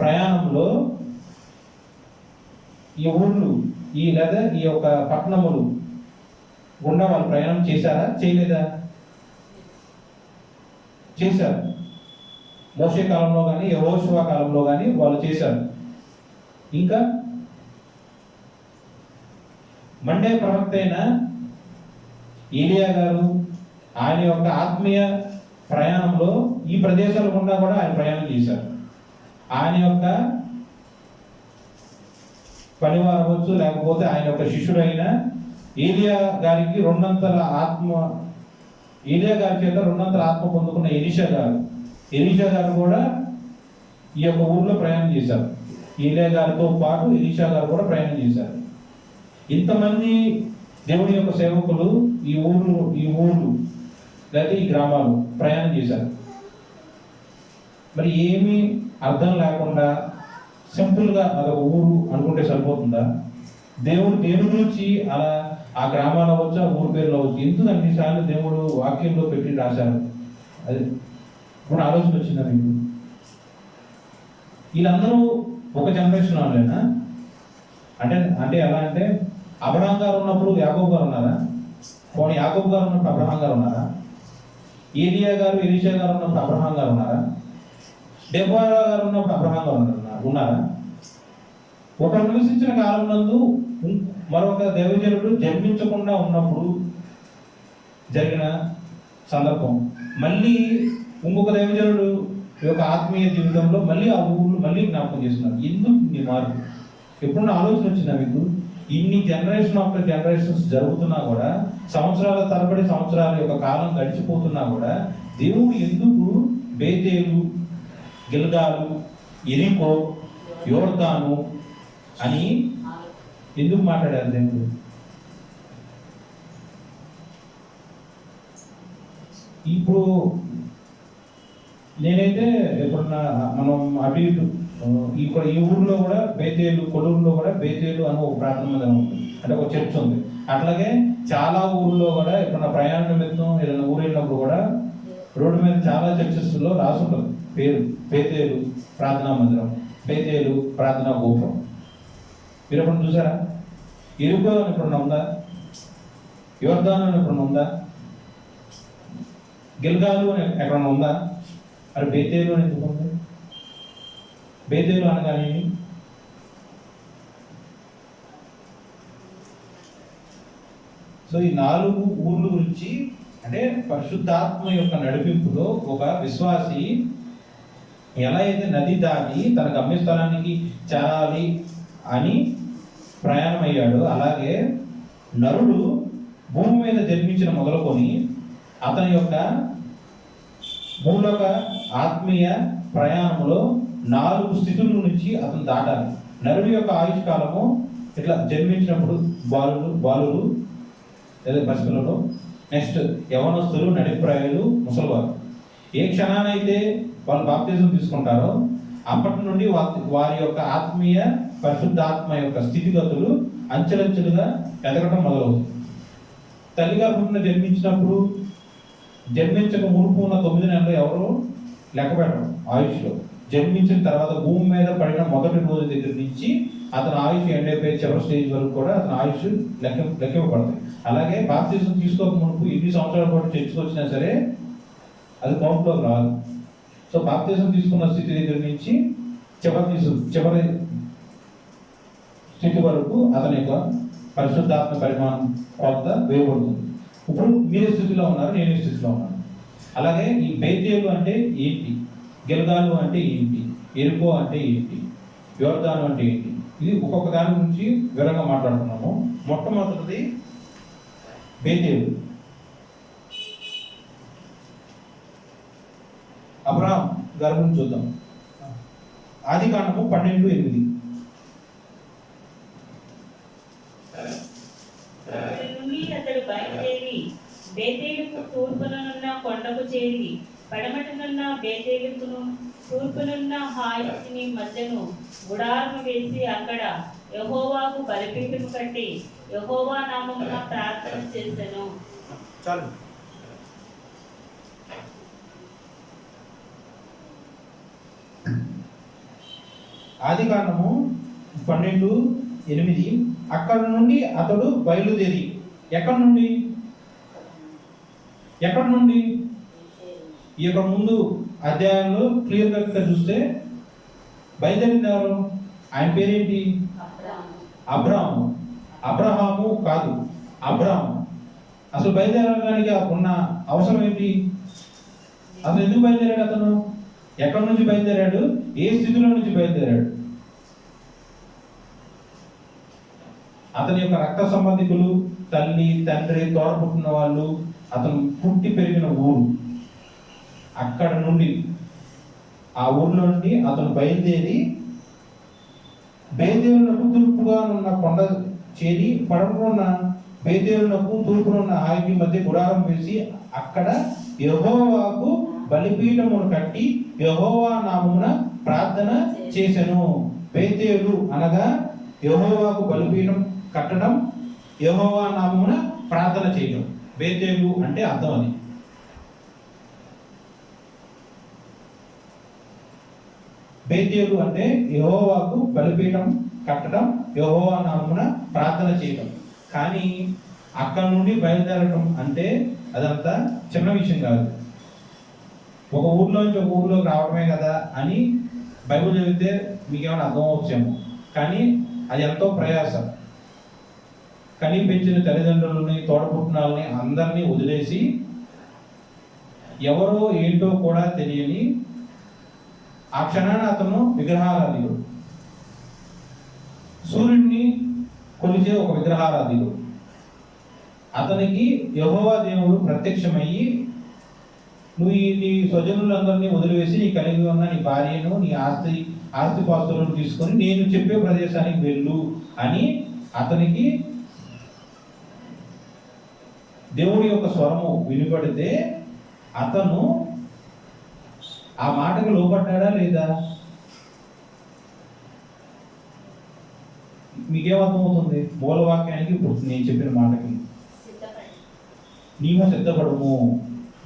ప్రయాణంలో ఈ ఊళ్ళు లేదా ఈ యొక్క పట్టణములు గుండా వాళ్ళు ప్రయాణం చేశారా? చేయలేదా? చేశారు. మోషే కాలంలో కానీ యెహోషువ కాలంలో కానీ వాళ్ళు చేశారు. ఇంకా మండే ప్రవక్త అయిన ఏలియా గారు ఆయన యొక్క ఆత్మీయ ప్రయాణంలో ఈ ప్రదేశాల గుండా కూడా ఆయన ప్రయాణం చేశారు. ఆయన యొక్క పనివారు అవ్వచ్చు, లేకపోతే ఆయన యొక్క శిష్యుడైన ఏలియా గారికి 2 అంతల ఆత్మ, ఏలియా గారి చేత 2 అంతల ఆత్మ పొందుకున్న ఎలీషా గారు కూడా ఈ యొక్క ఊర్లో ప్రయాణం చేశారు. ఏలియా గారితో పాటు ఎలీషా గారు కూడా ప్రయాణం చేశారు. ఇంతమంది దేవుని యొక్క సేవకులు ఈ ఊర్లు లేదా ఈ గ్రామాలు ప్రయాణం చేశారు. మరి ఏమీ అర్థం లేకుండా సింపుల్గా అదొక ఊరు అనుకుంటే సరిపోతుందా? దేవుడు దేని గురించి అలా ఆ గ్రామాలు అవ్వచ్చు, ఆ ఊరు పేర్లు అవ్వచ్చు, ఎందుకు అన్నిసార్లు దేవుడు వాక్యంలో పెట్టి రాశారు? అది ఇప్పుడు ఆలోచన వచ్చిందా మీకు? వీళ్ళందరూ ఒక జనరేషన్ వాళ్ళేనా? అంటే ఎలా అంటే అబ్రహాం గారు ఉన్నప్పుడు యాకోబు గారు ఉన్నారా? పోనీ యాకోబు గారు ఉన్నప్పుడు అబ్రహాం గారు ఉన్నారా? ఏలియా గారు ఎలీషా గారు ఉన్నప్పుడు అబ్రహాం గారు ఉన్నారా? డెబోరా గారు ఉన్నప్పుడు అబ్రహాం గారు ఉన్నారా? ఒకరు నివసించిన కాలం నందు మరొక దైవజనుడు జన్మించకుండా ఉన్నప్పుడు జరిగిన సందర్భం, మళ్ళీ ఇంకొక దైవజనుడు యొక్క ఆత్మీయ జీవితంలో మళ్ళీ ఆ ఊళ్ళు మళ్ళీ జ్ఞాపకం చేస్తున్నారు. ఎందుకు ఈ మార్పు? ఎప్పుడన్నా ఆలోచన వచ్చిందా మీకు? ఇన్ని జనరేషన్ ఆఫ్టర్ జనరేషన్స్ జరుగుతున్నా కూడా, సంవత్సరాల తరబడి సంవత్సరాల యొక్క కాలం గడిచిపోతున్నా కూడా, దేవుడు ఎందుకు బేతేలు, గిల్గాలు, ఎరికో, యోర్దాను అని ఎందుకు మాట్లాడారు దేవుడు? ఇప్పుడు నేనైతే ఎప్పుడన్నా మనం అటు ఇటు ఈ ఊర్లో కూడా బేతేలు, కొడూరులో కూడా బేతేలు అని ఒక ప్రార్థన మందిరం ఉంది, అంటే ఒక చర్చ్ ఉంది. అట్లాగే చాలా ఊర్లో కూడా ఎప్పుడన్నా ప్రయాణ నిమిత్తం ఏదైనా ఊరు వెళ్ళినప్పుడు కూడా రోడ్డు మీద చాలా చర్చెస్లో రాసి ఉంటుంది పేరు, బేతేలు ప్రార్థనా మందిరం, బేతేలు ప్రార్థనా గోపురం. మీరు ఎప్పుడు చూసారా? ఎరుకో అని ఎప్పుడన్నా ఉందా? యోర్దాను అని ఎప్పుడన్నా ఉందా? గిల్గాలు అని ఎక్కడన్నా ఉందా? మరి బేతేలు అని ఎందుకు ఉంది? బేతేలు అనగానే సో ఈ 4 ఊర్ల గురించి, అంటే పరిశుద్ధాత్మ యొక్క నడిపింపులో ఒక విశ్వాసి ఎలా అయితే నది దాటి తన గమ్యస్థానానికి చేరాలి అని ప్రయాణం అయ్యాడు, అలాగే నరుడు భూమి మీద జన్మించిన మొదలుకొని అతని యొక్క భూలోక ఆత్మీయ ప్రయాణంలో 4 స్థితుల నుంచి అతను దాటాలి. నరుడి యొక్క ఆయుష్ కాలము ఇట్లా జన్మించినప్పుడు బాలురు లేదా పసిపిల్లలు, నెక్స్ట్ యవనస్తులు, నడిప్రాయులు, ముసలివారు. ఏ క్షణానైతే వాళ్ళు బాప్తిజం తీసుకుంటారో అప్పటి నుండి వారి యొక్క ఆత్మీయ పరిశుద్ధాత్మ యొక్క స్థితిగతులు అంచెలంచెలుగా ఎదగటం మొదలవుతుంది. తల్లిగా పుట్టిన జన్మించినప్పుడు జన్మించక మునుపు ఉన్న 9 నెలలు ఎవరు లెక్క పెట్టడం ఆయుష్లో. జన్మించిన తర్వాత భూమి మీద పడిన మొదటి రోజు దగ్గర నుంచి అతని ఆయుష్ ఎండైపోయే చివరి స్టేజ్ వరకు కూడా అతని ఆయుష్ లెక్కింపబడుతుంది. అలాగే బాప్తిజం తీసుకోక మునుపు ఎన్ని సంవత్సరాల పాటు చర్చకు వచ్చినా సరే అది కౌంట్లోకి రాదు. సో బాప్తిజం తీసుకున్న స్థితి దగ్గర నుంచి చివరి స్థితి వరకు అతని యొక్క పరిశుద్ధాత్మ పరిమాణం కొంత వేయబడుతుంది. ఇప్పుడు మీరు స్థితిలో ఉన్నారు, నేను స్థితిలో ఉన్నాను. అలాగే ఈ బేతేలు అంటే ఏంటి, గిల్గాలు అంటే ఏంటి, ఎరుకో అంటే ఏంటి, యోర్దాను అంటే ఏంటి, ఇది ఒక్కొక్క దాని గురించి వివరంగా మాట్లాడుతున్నాము. మొట్టమొదటిది బేతేలు. అబ్రహాం గారి గురించి చూద్దాం. ఆదికాండము 12:8. అతడు బయలుదేరి బేతేలుకు తూర్పునున్న కొండకు చేరి పడమటనున్న బేతేలుకును తూర్పునున్న హాయిని మధ్యను గుడారము వేసి అక్కడ యెహోవాకు బలిపీఠము కట్టి యెహోవా నామమున ప్రార్థన చేసెను. చాలు. ఆదికాండము 12:8. అక్కడ నుండి అతడు బయలుదేరి, ఎక్కడి నుండి ఈ యొక్క ముందు అధ్యాయంలో క్లియర్గా చూస్తే బయలుదేరింది ఎవరు? ఆయన పేరేంటి? అబ్రహాము కాదు, అబ్రాము. అసలు బయలుదేరడానికి ఉన్న అవసరం ఏంటి? అసలు ఎందుకు బయలుదేరాడు అతను? ఎక్కడి నుంచి బయలుదేరాడు? ఏ స్థితిలో నుంచి బయలుదేరాడు? అతని యొక్క రక్త సంబంధికులు, తల్లి, తండ్రి, తోడపుట్టిన వాళ్ళు, అతను పుట్టి పెరిగిన ఊరు, అక్కడ నుండి ఆ ఊర్లో నుండి అతను బయలుదేరి బేతేలునకు తూర్పుగా ఉన్న కొండ చేరి పడమనున్న బేతేలునకు తూర్పునున్న హాయికి మధ్య గుడారం వేసి అక్కడ యెహోవాకు బలిపీఠమును కట్టి యెహోవా నామమున ప్రార్థన చేసెను. బేతేలు అనగా యెహోవాకు బలిపీఠం కట్టడం, యెహోవా నామమున ప్రార్థన చేయడం. బేతేలు అంటే అర్థం అది. బేతేలు అంటే యెహోవాకు బలిపీఠం కట్టడం, యెహోవా నామమున ప్రార్థన చేయడం. కానీ అక్కడ నుండి బయలుదేరడం అంటే అదంతా చిన్న విషయం కాదు. ఒక ఊర్లోంచి ఒక ఊర్లోకి రావడమే కదా అని బైబిల్ చదివితే మీకేమైనా అర్థం అవచ్చేమో. కానీ అది ఎంతో ప్రయాసం. కని పెంచిన తల్లిదండ్రులని, తోడపుట్టినాలని అందరినీ వదిలేసి ఎవరో ఏంటో కూడా తెలియని ఆ క్షణాన అతను విగ్రహారాధికుడు, సూర్యుడిని కొలిచే ఒక విగ్రహారాధికుడు. అతనికి యెహోవా దేవుడు ప్రత్యక్షమయ్యి, నువ్వు నీ స్వజనులందరినీ వదిలివేసి నీ కలిగి ఉన్న నీ భార్యను, నీ ఆస్తిపాస్తులను తీసుకొని నేను చెప్పే ప్రదేశానికి వెళ్ళు అని అతనికి దేవుడి యొక్క స్వరము వినిపడితే అతను ఆ మాటకు లోపడ్డా లేదా? మీకేమర్థమవుతుంది? మూలవాక్యానికి ఇప్పుడు నేను చెప్పిన మాటకి నీవు సిద్ధపడము.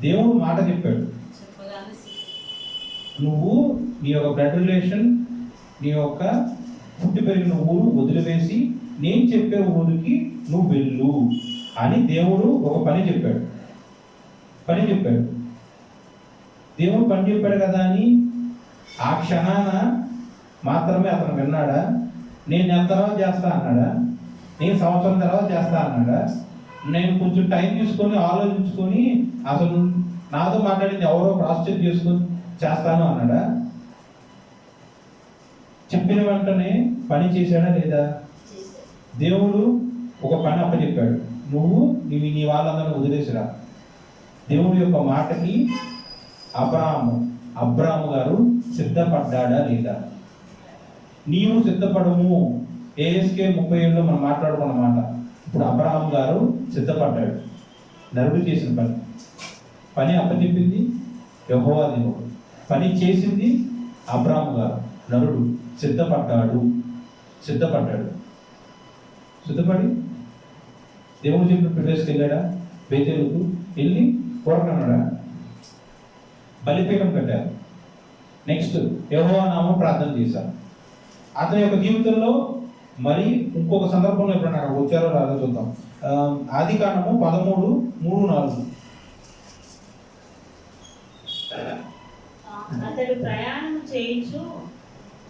దేవుడు మాట చెప్పాడు. నువ్వు నీ యొక్క బ్లడ్ రిలేషన్, నీ యొక్క పుట్టి పెరిగిన ఊరు వదిలివేసి నేను చెప్పే ఊరికి నువ్వు వెళ్ళు అని దేవుడు ఒక పని చెప్పాడు. దేవుడు పని చెప్పాడు కదా అని ఆ క్షణాన మాత్రమే అతను విన్నాడా? నేను నెల తర్వాత చేస్తా అన్నాడా? నేను సంవత్సరం తర్వాత చేస్తా అన్నాడా? నేను కొంచెం టైం తీసుకొని ఆలోచించుకొని అసలు నాతో మాట్లాడింది ఎవరో క్రాస్ చెక్ చేసుకొని చేస్తాను అన్నాడా? చెప్పిన వెంటనే పని చేశాడా లేదా? దేవుడు ఒక పని అప్పచెప్పాడు, నువ్వు నీ వాళ్ళందరినీ వదిలేసిరా. దేవుడి యొక్క మాటకి అబ్రాము గారు సిద్ధపడ్డాడా లేదా? నీవు సిద్ధపడము. ASK 37లో మనం మాట్లాడుకున్న మాట. ఇప్పుడు అబ్రాహాం గారు సిద్ధపడ్డాడు. నరుడు చేసిన పని అప్పచెప్పింది యెహోవా దేవుడు, పని చేసింది అబ్రాహాం గారు. నరుడు సిద్ధపడ్డాడు. సిద్ధపడి దేవుడు చెప్పిన ప్లేస్కి వెళ్ళాడా? బేతేలుకు వెళ్ళి కోరకన్నాడా? బలిపీఠం కట్టారు. నెక్స్ట్ యెహోవా నామం ప్రార్థన చేశారు. అతని యొక్క జీవితంలో మరి ఇంకొక సందర్భంలో ఎప్పుడు నాకు వచ్చారో రాదో చూద్దాం. ఆదికాండము 13:3-4. అతడు ప్రయాణం చేయించు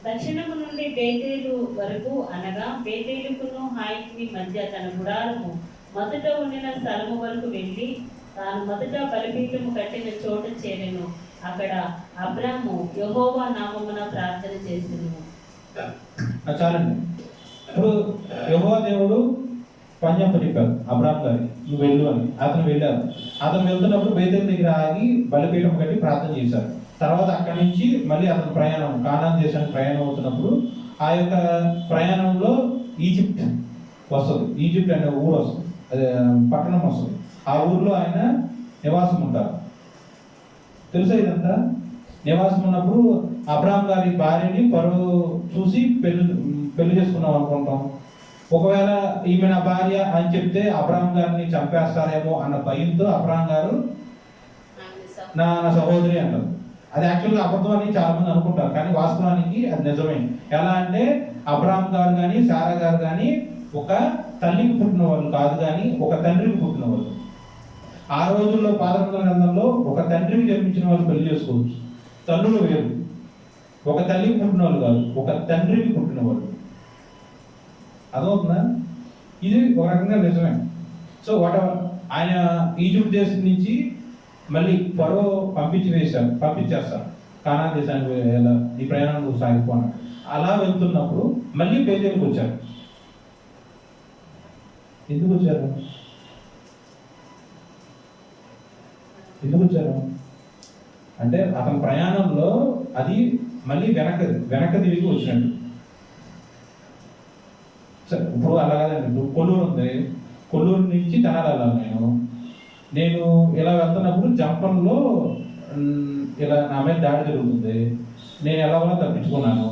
దక్షిణము నుండి బేతేలు వరకు, అనగా బేతేలుకును హాయికి మధ్య తన గుడారము మొదట ఉండిన స్థలము వరకు వెళ్ళి తాను మొదట బలిపీఠము కట్టిన చోట చేరెను. అక్కడ అబ్రాము యెహోవా నామమున ప్రార్థన చేసెను. చాలండి. ఇప్పుడు యెహోవా దేవుడు పని చెప్పారు అబ్రాహాం గారికి, నువ్వు వెళ్ళు అని. అతను వెళ్ళారు. అతను వెళ్తున్నప్పుడు బేతేలు దగ్గర ఆగి బలిపీఠం కట్టి ప్రార్థన చేశారు. తర్వాత అక్కడి నుంచి మళ్ళీ అతను ప్రయాణం కానాన్ దేశానికి ప్రయాణం అవుతున్నప్పుడు ఆ యొక్క ప్రయాణంలో ఈజిప్ట్ వస్తుంది. ఈజిప్ట్ అనే ఊరు వస్తుంది, అదే పట్టణం వస్తుంది. ఆ ఊర్లో ఆయన నివాసం ఉంటారు. తెలుసా ఇదంతా? నివాసం ఉన్నప్పుడు అబ్రాహాం గారి భార్యని చూసి పెళ్లి చేసుకున్నాం అనుకుంటాం. ఒకవేళ ఈమె నా భార్య అని చెప్తే అబ్రాహాం గారిని చంపేస్తారేమో అన్న భయంతో అబ్రాహాం గారు నా సహోదరి అంటారు. అది యాక్చువల్గా అబద్ధం అని చాలా మంది అనుకుంటారు, కానీ వాస్తవానికి అది నిజమే. ఎలా అంటే అబ్రాహాం గారు కానీ శారా గారు కానీ ఒక తల్లికి పుట్టిన వాళ్ళు కాదు, కానీ ఒక తండ్రికి పుట్టిన వాళ్ళు. ఆ రోజుల్లో పాదరక్షణ గ్రంథంలో ఒక తండ్రికి జన్మించిన వాళ్ళు పెళ్లి చేసుకోవచ్చు. తల్లులు వేరు. ఒక తల్లికి పుట్టిన వాళ్ళు కాదు, ఒక తండ్రికి పుట్టిన వాళ్ళు. అదవుతుందా? ఇది ఒక రకంగా నిజమే. సో ఆయన ఈజిప్ట్ దేశం నుంచి మళ్ళీ ఫరో పంపించేస్తారు కానాన్ దేశానికి ఈ ప్రయాణం సాగిపోయినాడు. అలా వెళ్తున్నప్పుడు మళ్ళీ బేతేలుకు వచ్చారు. ఎందుకు వచ్చారు? అంటే అతని ప్రయాణంలో అది మళ్ళీ వెనక తిరిగి వచ్చినట్టు. సరే ఇప్పుడు అలా కాదండి, ఇప్పుడు కొల్లూరు ఉంది, కొల్లూరు నుంచి తెనాలి వెళ్ళాలి. నేను ఇలా వెళ్తున్నప్పుడు జంపంలో ఇలా నా మీద దాడి జరుగుతుంది, నేను ఎలా ఉన్నా తప్పించుకున్నాను.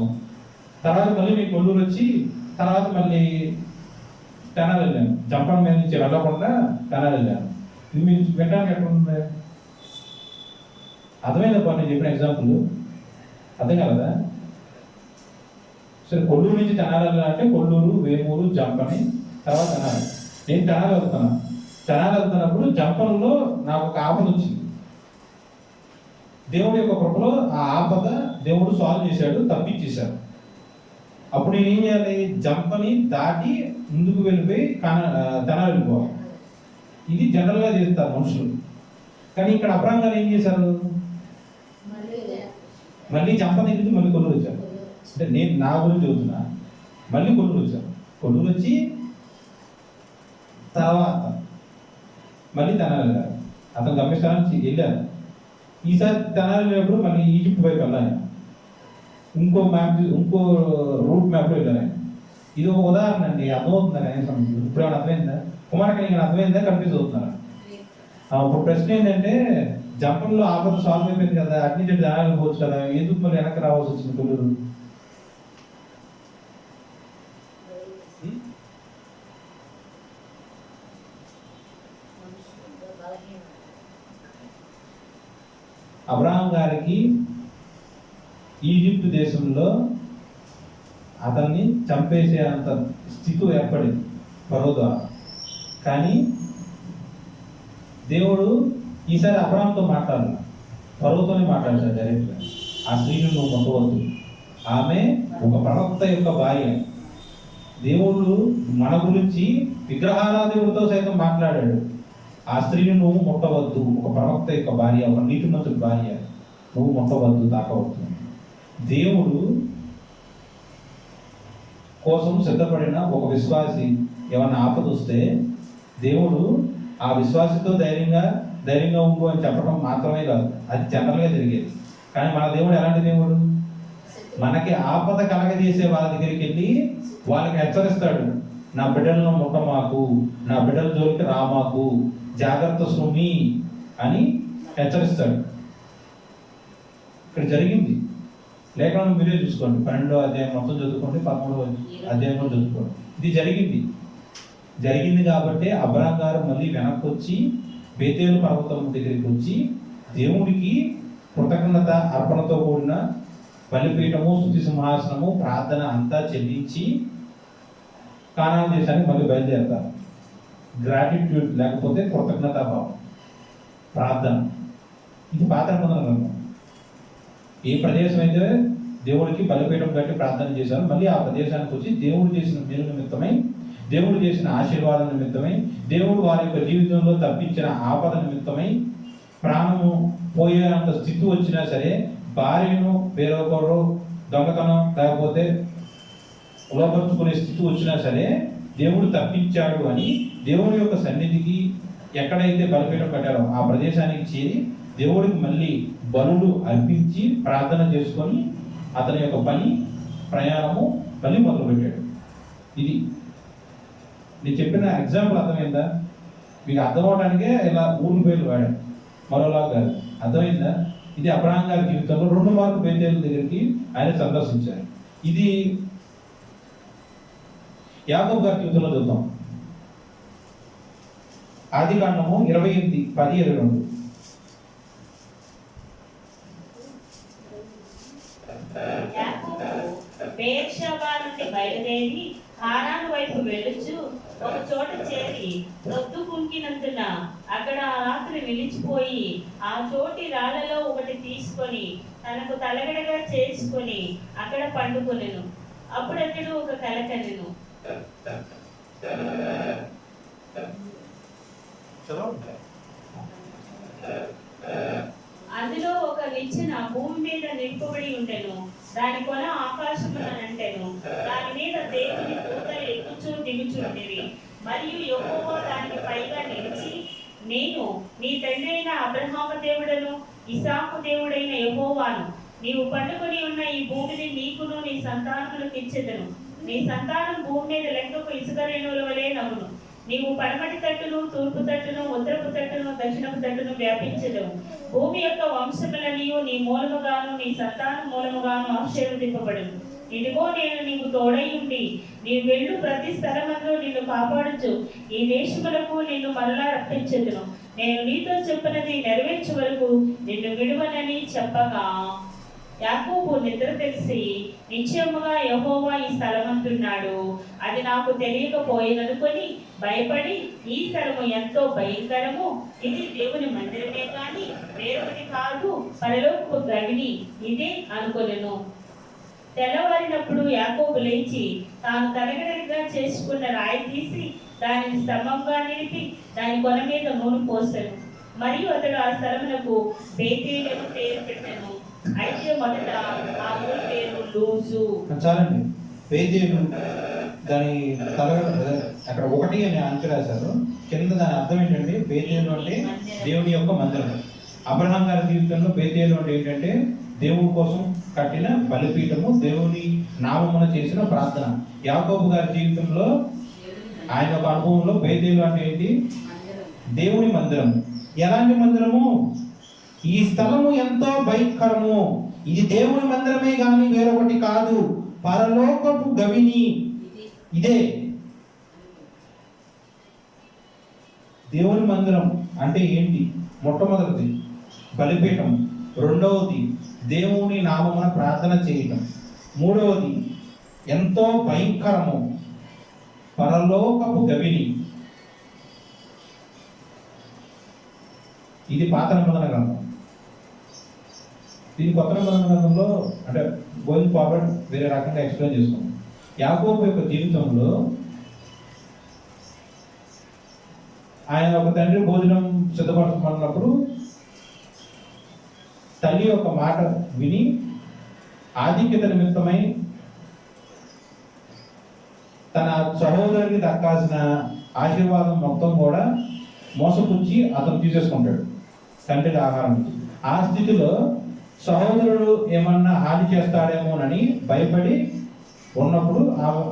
తర్వాత మళ్ళీ నేను కొల్లూరు వచ్చి తర్వాత మళ్ళీ తెనాలి వెళ్ళాను. జంపం మీద నుంచి వెళ్ళకుండా తెనాలి వెళ్ళాను. ఇది మీరు వినడానికి ఎక్కడ ఉంది? అర్థమైందప్ప నేను చెప్పిన ఎగ్జాంపుల్? అర్థం కదా? సరే కొల్లూరు నుంచి తెనాలి వెళ్ళాలంటే కొల్లూరు, వేమూరు, జంపని, తర్వాత తెనాలి. నేను తెనాలి వెళ్తున్నప్పుడు జంపంలో నాకు ఒక ఆపద వచ్చింది. దేవుడి యొక్క కృపలో ఆ ఆపద దేవుడు సాల్వ్ చేశాడు, తప్పించేశాడు. అప్పుడు నేను ఏం చేయాలి? జంపని దాటి ముందుకు వెళ్ళిపోయి తెనాలి వెళ్ళిపోవాలి. ఇది జనరల్గా చేస్తారు మనుషులు. కానీ ఇక్కడ అబ్రహాం గారు ఏం చేశారు? మళ్ళీ జంప దగ్గరికి మళ్ళీ కొల్లూరు వచ్చారు. అంటే నేను నా గురించి చెబుతున్నా, మళ్ళీ కొల్లూరు వచ్చాను. కొల్లూరు వచ్చి తర్వాత మళ్ళీ తెనాలి వెళ్ళారు. అతను గమ్యస్థానానికి వెళ్ళారు. ఈసారి తెనాలి వెళ్ళినప్పుడు మళ్ళీ ఈజిప్ట్ వైపు వెళ్ళాలి. ఇంకో రూట్ మ్యాప్లో వెళ్ళాలి. ఇది ఒక ఉదాహరణ అండి, అర్థమవుతుందా కనీసం? ఇప్పుడు ఏమైనా అర్థమైందా? కుమారకి నీకు అర్థమైందా, కన్ఫ్యూజ్ అవుతున్నారా? ఇప్పుడు ప్రశ్న ఏంటంటే, జంపంలో ఆపద సాల్వ్ అయిపోయింది కదా, అటు నుంచి తెనాలి పోవచ్చు కదా, ఎందుకు మళ్ళీ వెనక్కి రావాల్సి వచ్చింది కొల్లూరు? అబ్రహాం గారికి ఈజిప్ట్ దేశంలో అతన్ని చంపేసే అంత స్థితి ఏర్పడింది ఫరో ద్వారా. కానీ దేవుడు ఈసారి అబ్రహాంతో మాట్లాడాలి, ఫరోతోనే మాట్లాడతాడు డైరెక్ట్గా. ఆ స్త్రీని నువ్వు ముట్టవద్దు, ఆమె ఒక ప్రవక్త యొక్క భార్య. దేవుడు మన గురించి విగ్రహారాధకుడితో సైతం మాట్లాడాడు. ఆ స్త్రీని నువ్వు ముట్టవద్దు, ఒక ప్రవక్త యొక్క భార్య, ఒక నీతిమంతుడి భార్య, నువ్వు ముట్టవద్దు, తాకవద్దు. దేవుడు కోసం సిద్ధపడిన ఒక విశ్వాసి ఏమన్నా ఆపద వస్తే దేవుడు ఆ విశ్వాసితో ధైర్యంగా ఉండు అని చెప్పడం మాత్రమే కాదు, అది జనరల్గా జరిగేది. కానీ మన దేవుడు ఎలాంటి దేవుడు? మనకి ఆపద కలగజేసే వాళ్ళ దగ్గరికి వెళ్ళి వాళ్ళకి హెచ్చరిస్తాడు, నా బిడ్డలను ముట్టమాకు, నా బిడ్డల జోలికి రామాకు, జాగ్రత్త సుమి అని హెచ్చరిస్తాడు. ఇక్కడ జరిగింది. లేఖనం మీరే చూసుకోండి, 12వ అధ్యాయం మొత్తం చదువుకోండి, 13వ అధ్యాయంలో చదువుకోండి. ఇది జరిగింది కాబట్టి అబ్రహాం గారు మళ్ళీ వెనక్కి వచ్చి బేతేలు పర్వతం దగ్గరికి వచ్చి దేవుడికి కృతజ్ఞత అర్పణతో కూడిన బలిపీఠము, స్తుతి సింహాసనము, ప్రార్థన అంతా చెల్లించి కానాను దేశానికి మళ్ళీ బయలుదేరతారు. గ్రాటిట్యూడ్ లేకపోతే కృతజ్ఞతాభావం, ప్రార్థన. ఇది పాత నిబంధన. ఏ ప్రదేశం అయితే దేవుడికి బలిపీఠం కట్టి ప్రార్థన చేశారు, మళ్ళీ ఆ ప్రదేశానికి వచ్చి దేవుడు చేసిన మేలు నిమిత్తమై, దేవుడు చేసిన ఆశీర్వాదం నిమిత్తమై, దేవుడు వారి యొక్క జీవితంలో తప్పించిన ఆపద నిమిత్తమై, ప్రాణము పోయేంత స్థితి వచ్చినా సరే, భార్యను వేరొకరు దొంగతనం లేకపోతే లోపరుచుకునే స్థితి వచ్చినా సరే దేవుడు తప్పించాడు అని దేవుడి యొక్క సన్నిధికి ఎక్కడైతే బలిపీఠం కట్టారో ఆ ప్రదేశానికి చేరి దేవుడికి మళ్ళీ బలులు అర్పించి ప్రార్థన చేసుకొని అతని యొక్క ప్రయాణము మళ్ళీ మొదలుపెట్టాడు. ఇది నేను చెప్పిన ఎగ్జాంపుల్ అర్థమైందా? మీకు అర్థం అవడానికే ఇలా ఊరు పేర్లు వాడాడు, మరోలాగా కాదు. అర్థమైందా? ఇది అబ్రహాం గారి జీవితంలో 2 మార్లు బేతేలు దగ్గరికి ఆయన సందర్శించారు. ఇది యాకోబు గారి జీవితంలో చూద్దాం. ఆదికాండము 28:10-22. బెయేర్షెబా నుండి బయలుదేరి హారాను వైపు వెళ్ళుచు ఒక చోట చేరి రొద్దు కుంకినందున అక్కడ రాత్రి నిలిచిపోయి ఆ చోటి రాళ్లలో ఒకటి తీసుకొని తనకు తలగడగా చేసుకొని అక్కడ పండుకొనెను. అప్పుడు అతడు ఒక కల కనెను. అందులో ఒక నిచ్చెన భూమి మీద నింపబడి ఉండెను, దాని కొన ఆకాశమునంటెను, దాని మీద దేవుని దూతలు ఎక్కుచూ దిగుచుండిరి. మరియు యెహోవా దానికి పైగా నిలిచి, నేను నీ తండ్రి అయిన అబ్రహాము దేవుడను, ఇసాకు దేవుడైన యెహోవాను, నీవు పండుకొని ఉన్న ఈ భూమిని నీకును నీ సంతానములకు ఇచ్చెదను. నీ సంతానం భూమి మీద లెక్కకు ఇసుక రేణువుల వలె నవ్వును. నీవు పడమటి తట్టును, తూర్పు తట్టును, ఉత్తరపు తట్టును, దక్షిణపు తట్టును వ్యాపించెదవు. భూమి యొక్క వంశములనియు నీ మూలముగాను నీ సంతానం మూలముగాను ఆశీర్వదింపబడును. ఇదిగో నేను నీకు తోడై ఉండి నీవు వెళ్ళు ప్రతి స్థలమందు నిన్ను కాపాడుచు ఈ దేశములకు నిన్ను మరలా రప్పించెదను. నేను నీతో చెప్పినది నెరవేర్చే వరకు నిన్ను విడువనని చెప్పగా, యాకోబు నిద్ర తెలిసి నిశ్చయముగా యెహోవా ఈ స్థలమంటున్నాడు, అది నాకు తెలియకపోయిననుకొని భయపడి, ఈ స్థలము ఎంతో భయంకరము, ఇది దేవుని మందిరమే కాని వేరొకటి కాదు, పరలోకపు గవిని ఇదే అనుకొనెను. తెల్లవారినప్పుడు యాకోబు లేచి తాను తరగడగా చేసుకున్న రాయి తీసి దానిని స్తంభంగా నిలిపి దాని కొన మీద నూనె పోసెను. మరియు అతడు ఆ స్థలమునకు బేతేలు పేరు పెట్టెను. అయితే మొదట ఆ ఊరి పేరు లూజు. చాలండి. బేతేలు దాని అక్కడ 1 అని అంకె రాశారు. కింద దాని అర్థం ఏంటంటే, బేతేలు అంటే దేవుని యొక్క మందిరం. అబ్రహాం గారి జీవితంలో బేతేలు అంటే ఏంటంటే దేవుడి కోసం కట్టిన బలిపీఠము, దేవుని నామమున చేసిన ప్రార్థన. యాకోబు గారి జీవితంలో ఆయన ఒక అనుభవంలో బేతేలు అంటే ఏంటి? దేవుని మందిరం. ఎలాంటి మందిరము? ఈ స్థలము ఎంతో భయంకరము, ఇది దేవుని మందిరమే కానీ వేరొకటి కాదు, పరలోకపు గవిని ఇదే. దేవుని మందిరం అంటే ఏంటి? మొట్టమొదటిది బలిపీఠం, రెండవది దేవుని నామమున ప్రార్థన చేయటం, మూడవది ఎంతో భయంకరము, పరలోకపు గవిని. ఇది పాత నిబంధన గ్రంథం. దీని కొత్త నిబంధన గ్రంథంలో అంటే గోయింగ్ ఫార్వర్డ్ వేరే రకంగా ఎక్స్ప్లెయిన్ చేసుకున్నాం. యాకోబు యొక్క జీవితంలో ఆయన ఒక తండ్రి భోజనం సిద్ధపరచమన్నప్పుడు తల్లి యొక్క మాట విని ఆధిక్యత నిమిత్తమై తన సహోదరుడికి దక్కాల్సిన ఆశీర్వాదం మొత్తం కూడా మోసపుచ్చి అతను తీసేసుకుంటాడు తండ్రి ఆహారం. ఆ స్థితిలో సహోదరుడు ఏమన్నా హాని చేస్తాడేమోనని భయపడి ఉన్నప్పుడు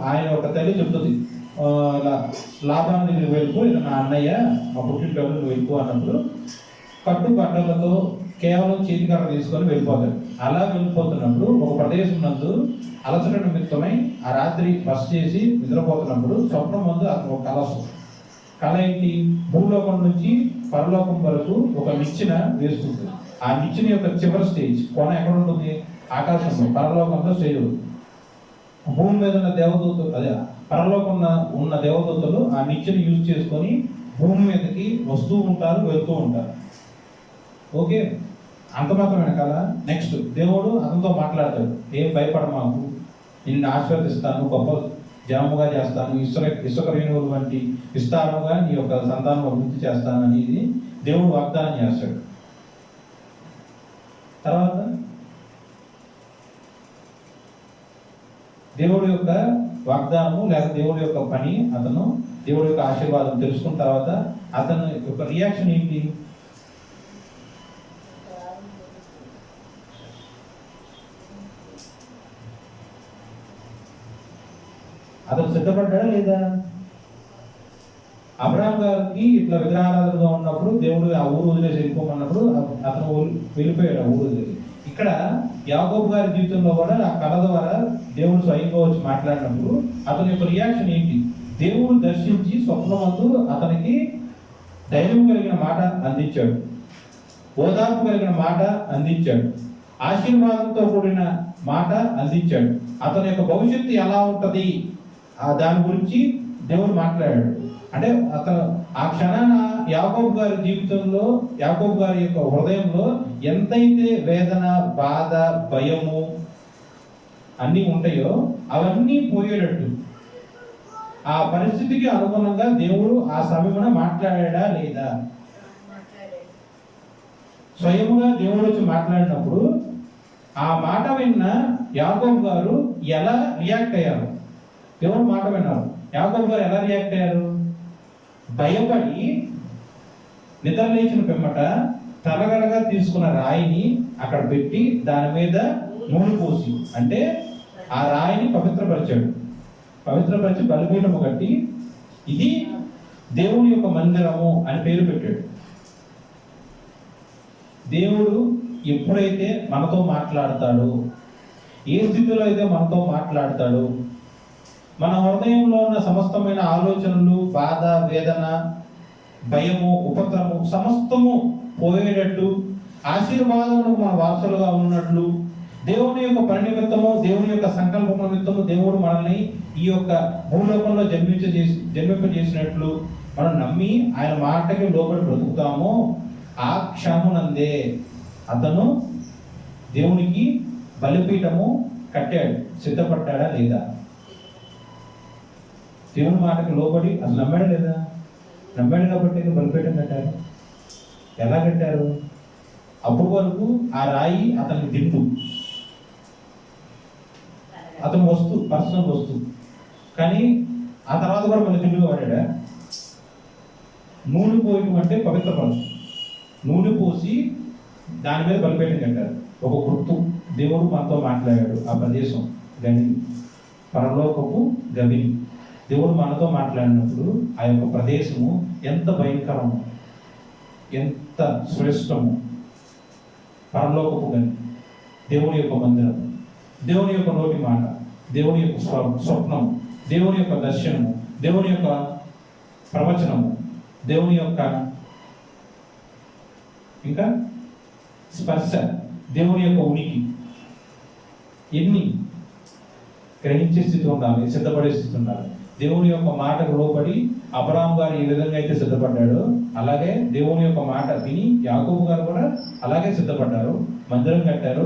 ఆయన ఒక తల్లి చెప్తుంది, లాభాన్ని దగ్గరికి వెళ్ళిపో, ఇది నా అన్నయ్య, మా పుట్టింటి నువ్వు వెళ్ళిపో అన్నప్పుడు కట్టుబట్టలతో కేవలం చేతికర్ర తీసుకొని వెళ్ళిపోతాడు. అలా వెళ్ళిపోతున్నప్పుడు ఒక ప్రదేశం నందు అలసట నిమిత్తమై ఆ రాత్రి బస్ చేసి నిద్రపోతున్నప్పుడు స్వప్నం ముందు అతను ఒక కళ ఏంటి? భూలోకం నుంచి పరలోకం వరకు ఒక నిచ్చెన వేసుకుంటుంది. ఆ నిచ్చెన యొక్క చివరి స్టేజ్ కొన ఎక్కడ ఉంటుంది? ఆకాశంలో, పరలోకంలో స్టేజ్ ఉంటుంది. భూమి మీద ఉన్న దేవదూతలు, అదే పరలోకంలో ఉన్న దేవదూతలు ఆ నిచ్చెన యూజ్ చేసుకొని భూమి మీదకి వస్తూ ఉంటారు, వెళ్తూ ఉంటారు. ఓకే, అంత మాత్రమే కదా. నెక్స్ట్ దేవుడు అతనితో మాట్లాడతాడు, ఏం భయపడమాకు, నిన్ను ఆశీర్వదిస్తాను, గొప్ప జనముగా చేస్తాను, ఇసుక రేణువులు వంటి విస్తారముగా నీ యొక్క సంతానం అభివృద్ధి చేస్తానని ఇది దేవుడు వాగ్దానం చేస్తాడు. తర్వాత దేవుడి యొక్క వాగ్దానము లేక దేవుడి యొక్క పని, అతను దేవుడి యొక్క ఆశీర్వాదం తెలుసుకున్న తర్వాత అతను యొక్క రియాక్షన్ ఏంటి? అతను సిద్ధపడ్డాడా లేదా? అబ్రహాం గారికి ఇట్లా విగ్రహారాధనగా ఉన్నప్పుడు దేవుడు ఆ ఊరు వదిలేసి వెళ్ళిపోమన్నప్పుడు అతను వెళ్ళిపోయాడు ఆ ఊరు వదిలేసి. ఇక్కడ యాకోబు గారి జీవితంలో కూడా ఆ కళ ద్వారా దేవుడు స్వయంగా వచ్చి మాట్లాడినప్పుడు అతని యొక్క రియాక్షన్ ఏంటి? దేవుడు దర్శించి స్వప్నమందు అతనికి ధైర్యం కలిగిన మాట అందించాడు, ఓదార్పు కలిగిన మాట అందించాడు, ఆశీర్వాదంతో కూడిన మాట అందించాడు. అతని యొక్క భవిష్యత్తు ఎలా ఉంటుంది దాని గురించి దేవుడు మాట్లాడాడు. అంటే అతను ఆ క్షణాన యాకోబు గారి జీవితంలో, యాకోబు గారి యొక్క హృదయంలో ఎంతైతే వేదన, బాధ, భయము అన్నీ ఉంటాయో అవన్నీ పోయేటట్టు ఆ పరిస్థితికి అనుగుణంగా దేవుడు ఆ సమయమున మాట్లాడా లేదా? స్వయముగా దేవుడు వచ్చి మాట్లాడినప్పుడు ఆ మాట విన్న యాకోబు గారు ఎలా రియాక్ట్ అయ్యారు? దేవుడు మాట విన్నారు, యాకోబు గారు ఎలా రియాక్ట్ అయ్యారు? భయపడి నిద్ర లేచిన పిమ్మట తలగడగా తీసుకున్న రాయిని అక్కడ పెట్టి దాని మీద నూనె పోసి, అంటే ఆ రాయిని పవిత్రపరిచాడు. పవిత్రపరిచి బలిపీఠము కట్టి ఇది దేవుని యొక్క మందిరము అని పేరు పెట్టాడు. దేవుడు ఎప్పుడైతే మనతో మాట్లాడతాడో, ఏ స్థితిలో అయితే మనతో మాట్లాడతాడో, మన హృదయంలో ఉన్న సమస్తమైన ఆలోచనలు, బాధ, వేదన, భయము, ఉపద్రవము సమస్తము పోయేటట్టు, ఆశీర్వాదమును మన వారసులుగా ఉన్నట్లు, దేవుని యొక్క పని నిమిత్తము, దేవుని యొక్క సంకల్పం నిమిత్తము దేవుడు మనల్ని ఈ యొక్క భూలోకంలో జన్మింపజేసినట్లు మనం నమ్మి ఆయన మాటకి లోబడి బ్రతుకుతామో, ఆ క్షణమునందే అతను దేవునికి బలిపీఠము కట్టాడు. సిద్ధపడ్డా లేదా? దేవుని మాటకి లోబడి అసలు నమ్మాడా లేదా? నమ్మాడు కాబట్టి బలిపీఠం కట్టారు. ఎలా కట్టారు? అప్పటి వరకు ఆ రాయి అతనికి దిండు, అతను వస్తు, పర్సనల్ వస్తువు. కానీ ఆ తర్వాత కూడా మళ్ళీ దిండుగా వాడా. నూనె పోయటం అంటే పవిత్రపరచు. నూనె పోసి దాని మీద బలిపీఠం కట్టారు. ఒక గుర్తు, దేవుడు మనతో మాట్లాడాడు. ఆ ప్రదేశం గని, పరలోకపు గవిని. దేవుడు మనతో మాట్లాడినప్పుడు ఆ యొక్క ప్రదేశము ఎంత భయంకరము, ఎంత శ్రేష్టము. పరలోకపు గని, దేవుని యొక్క మందిరం, దేవుని యొక్క నోటి మాట, దేవుని యొక్క స్వప్నము, దేవుని యొక్క దర్శనము, దేవుని యొక్క ప్రవచనము, దేవుని యొక్క ఇంకా స్పర్శ, దేవుని యొక్క ఉనికి, ఎన్ని గ్రహించే స్థితి ఉండాలి, సిద్ధపడే స్థితి ఉండాలి. దేవుని యొక్క మాటకు లోబడి అబ్రహాము గారు ఏ విధంగా అయితే సిద్ధపడ్డాడో, అలాగే దేవుని యొక్క మాట విని యాకోబు గారు కూడా అలాగే సిద్ధపడ్డారు. మందిరం కట్టారు,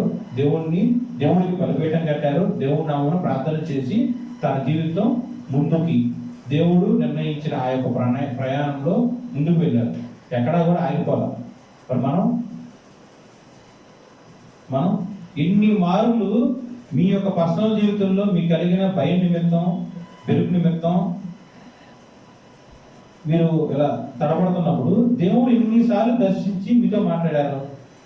దేవునికి బలిపీఠం కట్టారు, దేవుని నామమున ప్రార్థన చేసి తన జీవితం ముందుకి దేవుడు నిర్ణయించిన ఆ యొక్క ప్రయాణంలో ముందుకు వెళ్ళారు. ఎక్కడా కూడా ఆగిపోవాలి. మరి మనం ఎన్ని మార్లు మీ యొక్క పర్సనల్ జీవితంలో మీకు కలిగిన భయం నిమిత్తం, బెరుకు నిమిత్తం మీరు ఇలా తడబడుతున్నప్పుడు దేవుడు ఎన్నిసార్లు దర్శించి మీతో మాట్లాడారు.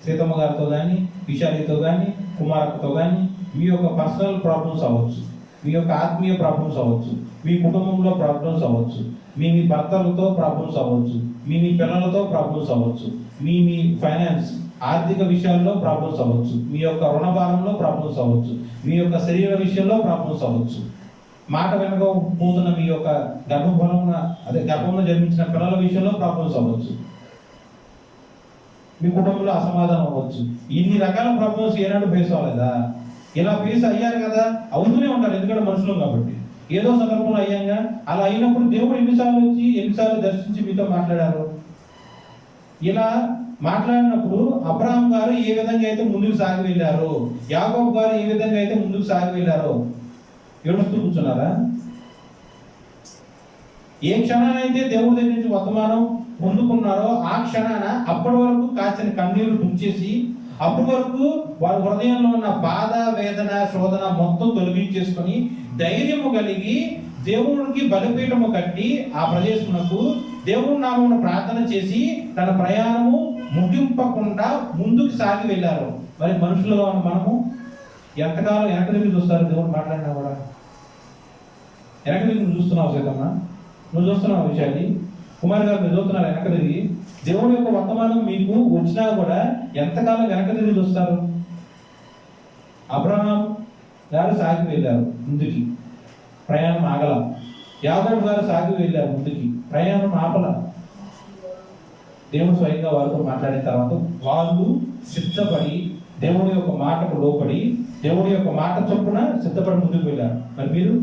సీతమ్మ గారితో కానీ, విశాలితో కానీ, కుమారక్కతో కానీ, మీ యొక్క పర్సనల్ ప్రాబ్లమ్స్ అవ్వచ్చు, మీ యొక్క ఆత్మీయ ప్రాబ్లమ్స్ అవ్వచ్చు, మీ కుటుంబంలో ప్రాబ్లమ్స్ అవ్వచ్చు, మీ భర్తలతో ప్రాబ్లమ్స్ అవ్వచ్చు, మీ పిల్లలతో ప్రాబ్లమ్స్ అవ్వచ్చు, మీ ఫైనాన్స్ ఆర్థిక విషయాల్లో ప్రాబ్లమ్స్ అవ్వచ్చు, మీ యొక్క రుణభారంలో ప్రాబ్లమ్స్ అవ్వచ్చు, మీ యొక్క శరీర విషయంలో ప్రాబ్లమ్స్ అవ్వచ్చు, మాట వెనక పోతున్న మీ యొక్క గర్భంలో జన్మించిన పిల్లల విషయంలో ప్రాబ్లమ్స్ అవ్వచ్చు, మీ కుటుంబంలో అసమాధానం అవ్వచ్చు. ఇన్ని రకాల ప్రాబ్లమ్స్ ఏనాడు ఫేస్ అవ్వలేదా? ఇలా ఫేస్ అయ్యారు కదా, అవుతూనే ఉంటారు. ఎందుకంటే మనుషులు కాబట్టి ఏదో సందర్భంలో అయ్యాగా. అలా అయినప్పుడు దేవుడు ఎన్నిసార్లు దర్శించి మీతో మాట్లాడారు. ఇలా మాట్లాడినప్పుడు అబ్రహాం గారు ఏ విధంగా అయితే ముందుకు సాగి వెళ్ళారు, యాకోబు గారు ఏ విధంగా అయితే ముందుకు సాగి వెళ్ళారో ఏడుస్తూ కూర్చున్నారా? ఏ క్షణానైతే దేవుడి దగ్గర నుంచి వర్తమానం పొందుకున్నారో ఆ క్షణాన అప్పటి వరకు కాచిన కన్నీళ్లు తుంచేసి, అప్పటి వరకు వారి హృదయంలో ఉన్న బాధ, వేదన, శోధన మొత్తం తొలగించేసుకొని ధైర్యము కలిగి దేవుడికి బలిపీఠము కట్టి ఆ ప్రదేశమునకు దేవుడి నామమున ప్రార్థన చేసి తన ప్రయాణము ముగింపకుండా ముందుకు సాగి వెళ్ళారు. మరి మనుషులుగా ఉన్న మనము ఎంతకాలం వెనక దగ్గర చూస్తారు? దేవుడు మాట్లాడినా కూడా వెనక దగ్గర చూస్తున్నావు. సీతమ్మ, నువ్వు చూస్తున్నావు. విషయాన్ని కుమార్ గారు మీరు చూస్తున్నారు. వెనక తిరిగి దేవుడి యొక్క వర్తమానం మీకు వచ్చినా కూడా ఎంతకాలం వెనక తిరిగి చూస్తారు? అబ్రహాం గారు సాగి వెళ్ళారు ముందుకి, ప్రయాణం ఆగల. యాకోబు గారు సాగి వెళ్ళారు ముందుకి, ప్రయాణం ఆపల. దేవుడు స్వయంగా వారితో మాట్లాడిన తర్వాత వాళ్ళు సిద్ధపడి దేవుడి యొక్క మాటకు లోపడి దేవుడి యొక్క మాట చొప్పున సిద్ధపడి ముందుకు వెళ్ళారు. మరి మీరు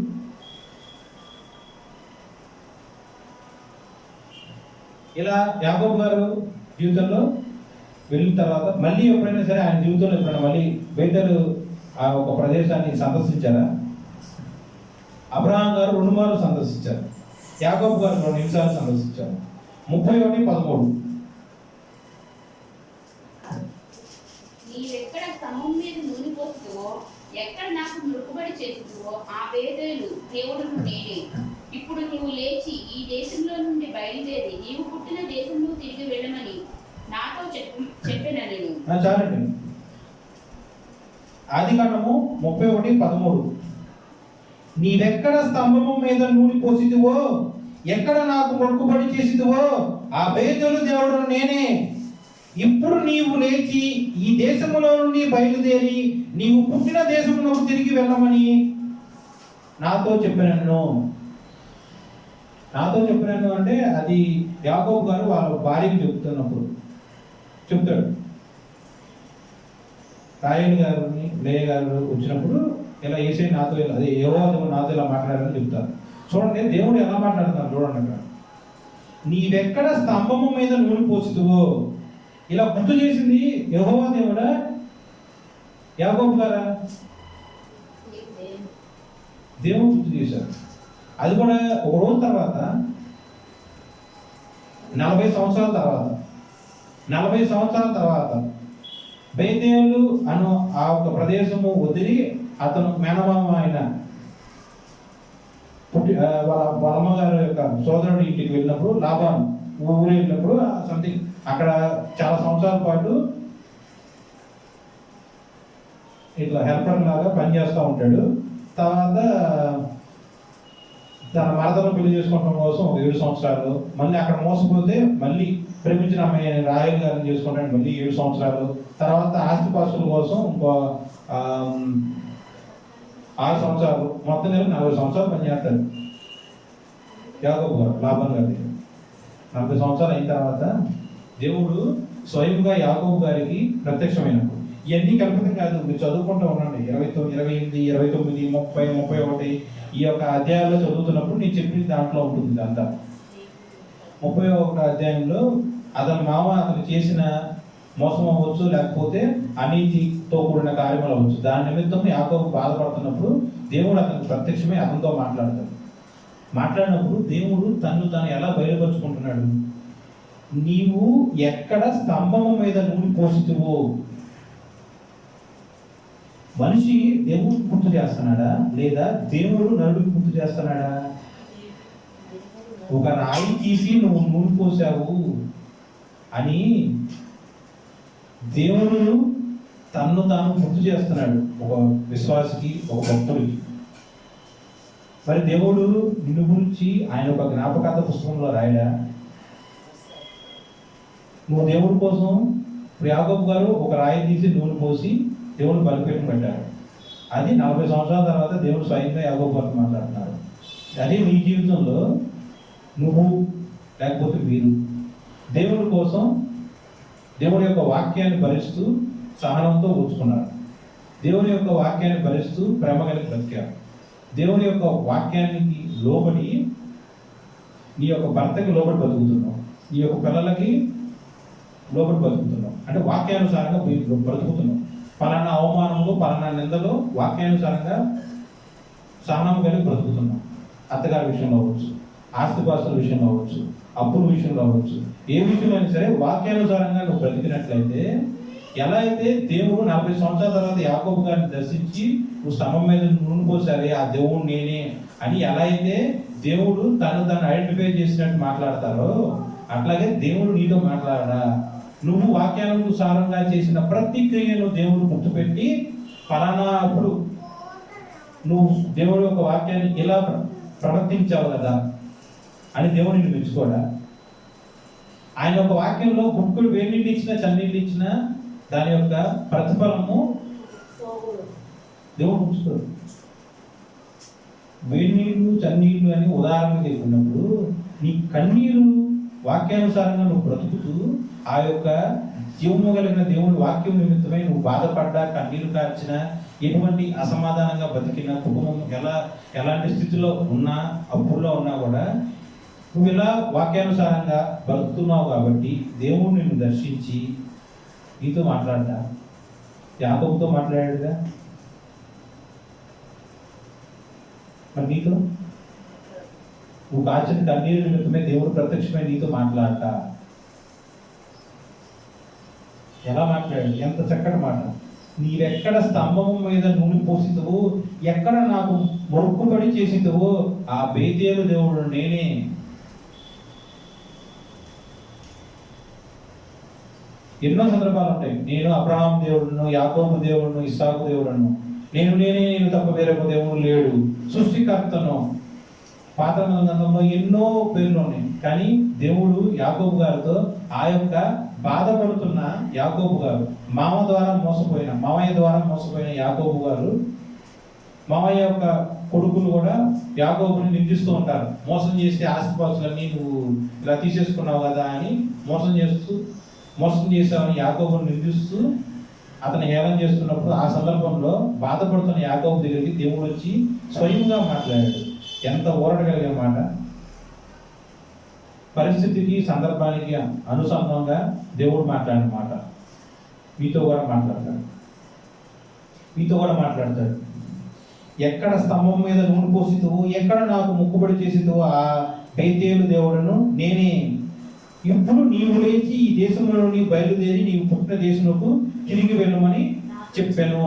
ఇలా యాకోబు గారు జీవితంలో వెళ్ళిన తర్వాత మళ్ళీ ఎప్పుడైనా సరే ఆయన జీవితంలో ఎప్పుడైనా మళ్ళీ బేతేలు ఆ ఒక ప్రదేశాన్ని సందర్శించారా? అబ్రహాం గారు 2 మార్లు సందర్శించారు, యాకోబు గారు 2 నిమిషాలు సందర్శించారు. 31:13 నీవెక్కడ స్తంభం మీద నూనె పోస్తువో, ఎక్కడ నాకు మొక్కుబడి చేస్తువో ఆ బేతేలు దేవుడును నేనే. ఇప్పుడు నీవు లేచి ఈ దేశంలో నుండి బయలుదేరి నీవు పుట్టిన దేశంలో తిరిగి వెళ్ళమని నాతో చెప్పే చాలండి. ఆదికాండము 31:13. నీవెక్కడ స్తంభము మీద నూనె పోసిదివో, ఎక్కడ నాకు మొక్కుబడి చేసిదివో ఆ బేతేలు దేవుడు నేనే. ఇప్పుడు నీవు లేచి ఈ దేశములో నుండి బయలుదేరి నీవు పుట్టిన దేశమునకు తిరిగి వెళ్ళమని నాతో చెప్పినను. అంటే అది యాకోబు గారు వాళ్ళ భార్యకి చెప్తున్నప్పుడు చెప్తాడు. రాయల్ గారిని లేయ గారు వచ్చినప్పుడు ఇలా ఏసై నాతో ఇలా అదే యెహోవా నాతో ఇలా మాట్లాడారని చెప్తారు. చూడండి దేవుడు ఎలా మాట్లాడుతున్నారు చూడండి. అక్కడ నీవెక్కడ స్తంభము మీద నూనె పోసిదువో, ఇలా గుర్తు చేసింది యెహోవా దేవుడా యాకోబు గారా? దేవుడు గుర్తు చేశారు. అది కూడా ఒక రోజు తర్వాత 40 సంవత్సరాల తర్వాత బేతేలు అను ఆ ఒక ప్రదేశము వదిలి అతను మేనమామ ఆయన వాళ్ళ అమ్మగారు యొక్క సోదరుడి ఇంటికి వెళ్ళినప్పుడు, లాభాన్ ఊరు వెళ్ళినప్పుడు సంథింగ్ అక్కడ చాలా సంవత్సరాల పాటు ఇట్లా హెల్పర్ లాగా పనిచేస్తూ ఉంటాడు. తర్వాత తన మరదలను పెళ్లి చేసుకోవడం కోసం ఒక 7 సంవత్సరాలు, మళ్ళీ అక్కడ మోసపోతే మళ్ళీ ప్రేమించిన అమ్మాయి రాయల్ గారిని చేసుకుంటాడు మళ్ళీ 7 సంవత్సరాలు, తర్వాత ఆస్తిపాస్తుల కోసం ఇంకో 6 సంవత్సరాలు, మొత్తం 40 సంవత్సరాలు పనిచేస్తాడు యాకోబు గారు లాభాన్ గారి దగ్గర. 40 సంవత్సరాలు అయిన తర్వాత దేవుడు స్వయంగా యాకోబు గారికి ప్రత్యక్షమైనప్పుడు, ఇవన్నీ కల్పితం కాదు, మీరు చదువుకుంటూ ఉండండి. 28, 29, 30, 31 ఈ యొక్క అధ్యాయాల్లో చదువుతున్నప్పుడు నేను చెప్పిన దాంట్లో ఉంటుంది. అంతా 31వ అధ్యాయంలో అతని మామ అతను చేసిన మోసం అవ్వచ్చు, లేకపోతే అనీతితో కూడిన కార్యములు అవ్వచ్చు, దాని నిమిత్తం యాకోబు బాధపడుతున్నప్పుడు దేవుడు అతనికి ప్రత్యక్షమై అతనితో మాట్లాడినప్పుడు దేవుడు తను ఎలా బయలుపరుచుకుంటున్నాడు. నీవు ఎక్కడ స్తంభము మీద నూనె పోసితివో, మనిషి దేవుడు గుర్తు చేస్తున్నాడా లేదా దేవుడు నరుడికి గుర్తు చేస్తున్నాడా? ఒక రాయి తీసి నువ్వు నూనె పోసావు అని దేవుడు తన్ను తాను గుర్తు చేస్తున్నాడు ఒక విశ్వాసికి, ఒక భక్తుడికి. మరి దేవుడు నిన్ను గురించి ఆయన ఒక జ్ఞాపకార్థ పుస్తకంలో రాయడా? నువ్వు దేవుడి కోసం యాకోబు గారు ఒక రాయి తీసి నూనె పోసి దేవుడు బలిపీఠం పెట్టారు. అది 40 సంవత్సరాల తర్వాత దేవుడు స్వయంగా యాకోబు గారితో మాట్లాడుతున్నారు. అదే నీ జీవితంలో నువ్వు లేకపోతే మీరు దేవుడి కోసం దేవుడి యొక్క వాక్యాన్ని భరిస్తూ సహనంతో కూర్చుకున్నారు. దేవుని యొక్క వాక్యాన్ని భరిస్తూ ప్రేమ కలిగి బ్రతికారు. దేవుని యొక్క వాక్యానికి లోబడి నీ యొక్క భర్తకి లోబడి బతుకుతున్నావు, నీ యొక్క పిల్లలకి లోబడి బతుకుతున్నావు. అంటే వాక్యానుసారంగా బ్రతుకుతున్నావు. పలానా అవమానంలో పలానా నిందలో వాక్యానుసారంగా సహనం కలిగి బ్రతుకుతున్నాం. అత్తగారి విషయంలో అవ్వచ్చు, ఆస్తిపాస్తుల విషయంలో అవ్వచ్చు, అప్పుల విషయంలో అవ్వచ్చు, ఏ విషయంలో అయినా సరే వాక్యానుసారంగా నువ్వు బ్రతికినట్లయితే, ఎలా అయితే దేవుడు 40 సంవత్సరాల తర్వాత యాకోబు గారిని దర్శించి నువ్వు స్తంభం మీద నూనె పోసారే ఆ దేవుడు నేనే అని ఎలా అయితే దేవుడు తను ఐడెంటిఫై చేసినట్టు మాట్లాడతారో, అట్లాగే దేవుడు నీతో మాట్లాడా. నువ్వు వాక్యానుసారంగా చేసిన ప్రతి క్రియను దేవుడు గుర్తుపెట్టి ఫలానా అప్పుడు నువ్వు దేవుడి యొక్క వాక్యాన్ని ఇలా ప్రవర్తించావు కదా అని దేవుడు నిన్ను మెచ్చుకోడా? ఆయన యొక్క వాక్యంలో గుక్కుడు వేడి నీళ్ళు ఇచ్చినా చన్నీళ్ళు ఇచ్చినా దాని యొక్క ప్రతిఫలము దేవుడు మెచ్చుకోడు. వేడి నీళ్ళు చన్నీళ్ళు అని ఉదాహరణ చెప్పుకున్నప్పుడు నీ కన్నీరు వాక్యానుసారంగా నువ్వు బ్రతుకుతూ ఆ యొక్క జీవము కలిగిన దేవుని వాక్యం నిమిత్తమై నువ్వు బాధపడ్డా, కన్నీరు కార్చినా, ఎటువంటి అసమాధానంగా బతికిన కుటుంబం ఎలాంటి స్థితిలో ఉన్నా, అప్పుల్లో ఉన్నా కూడా నువ్వు ఇలా వాక్యానుసారంగా బ్రతుకుతున్నావు కాబట్టి దేవుడు నిన్ను దర్శించి నీతో మాట్లాడతా. యాకోబుతో మాట్లాడాడుగా, మరి నీతో నువ్వు కాచిన కన్నీరు నిమిత్తమే దేవుడు ప్రత్యక్షమై నీతో మాట్లాడతా. ఎలా మాట్లాడాడు? ఎంత చక్కటి మాట. నీవెక్కడ స్తంభము మీద నూనె పోసిదువో, ఎక్కడ నాకు మొక్కుబడి చేసిదువో ఆ బేతేలు దేవుడు నేనే. ఎన్నో సందర్భాలు ఉంటాయి. నేను అబ్రహాం దేవుడును, యాకోబు దేవుడును, ఇస్సాకు దేవుడును, నేను తప్ప వేరొక దేవుడు లేడు, సృష్టికర్తను. పాత గ్రంథంలో ఎన్నో పేర్లు ఉన్నాయి. కానీ దేవుడు యాకోబు గారితో ఆ యొక్క బాధపడుతున్న యాకోబు గారు, మామయ్య ద్వారా మోసపోయిన యాకోబు గారు, మామయ్య యొక్క కొడుకులు కూడా యాకోబుని నిందిస్తూ ఉంటారు. మోసం చేస్తే ఆస్తిపాస్తులన్నీ నువ్వు ఇలా తీసేసుకున్నావు కదా అని మోసం చేసావని యాకోబుని నిందిస్తూ అతను హేళన చేస్తున్నప్పుడు ఆ సందర్భంలో బాధపడుతున్న యాకోబు దగ్గరికి దేవుడు వచ్చి స్వయంగా మాట్లాడాడు. ఎంత ఊరట కలిగిన మాట! పరిస్థితికి సందర్భానికి అనుసంధానంగా దేవుడు మాట్లాడిన మాట మీతో కూడా మాట్లాడతాడు. ఎక్కడ స్తంభం మీద నూనె పోసితువు, ఎక్కడ నాకు మొక్కుబడి చేసితువు ఆ బేతేలు దేవుడును నేనే. ఇప్పుడు నీవు లేచి ఈ దేశంలో నీవు బయలుదేరి నీవు పుట్టిన దేశంలోకి తిరిగి వెళ్ళమని చెప్పాను.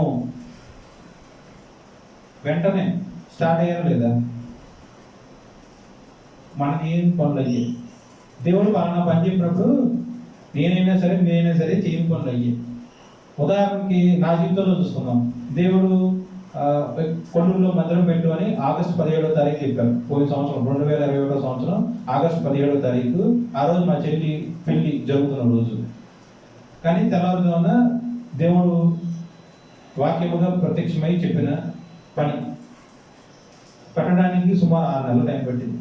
వెంటనే స్టార్ట్ అయ్యారు లేదా? మనకి ఏం పనులు అయ్యాయి? దేవుడు పలానా పని చెప్పినప్పుడు నేనైనా సరే మీరైనా సరే చేయని పనులు అయ్యాయి. ఉదాహరణకి నా జీవితంలో చూసుకుందాం. దేవుడు కొల్లూరులో మందిరం పెట్టు అని ఆగస్టు 17వ తారీఖు చెప్పారు. పోయిన సంవత్సరం 2021 సంవత్సరం ఆగస్టు 17వ తారీఖు. ఆ రోజు మా చెల్లి పెళ్లి జరుగుతున్న రోజు. కానీ తెల్లవారుజామున దేవుడు వాక్యముగా ప్రత్యక్షమై చెప్పిన పని పెట్టడానికి సుమారు 6 నెలలు టైం పట్టింది.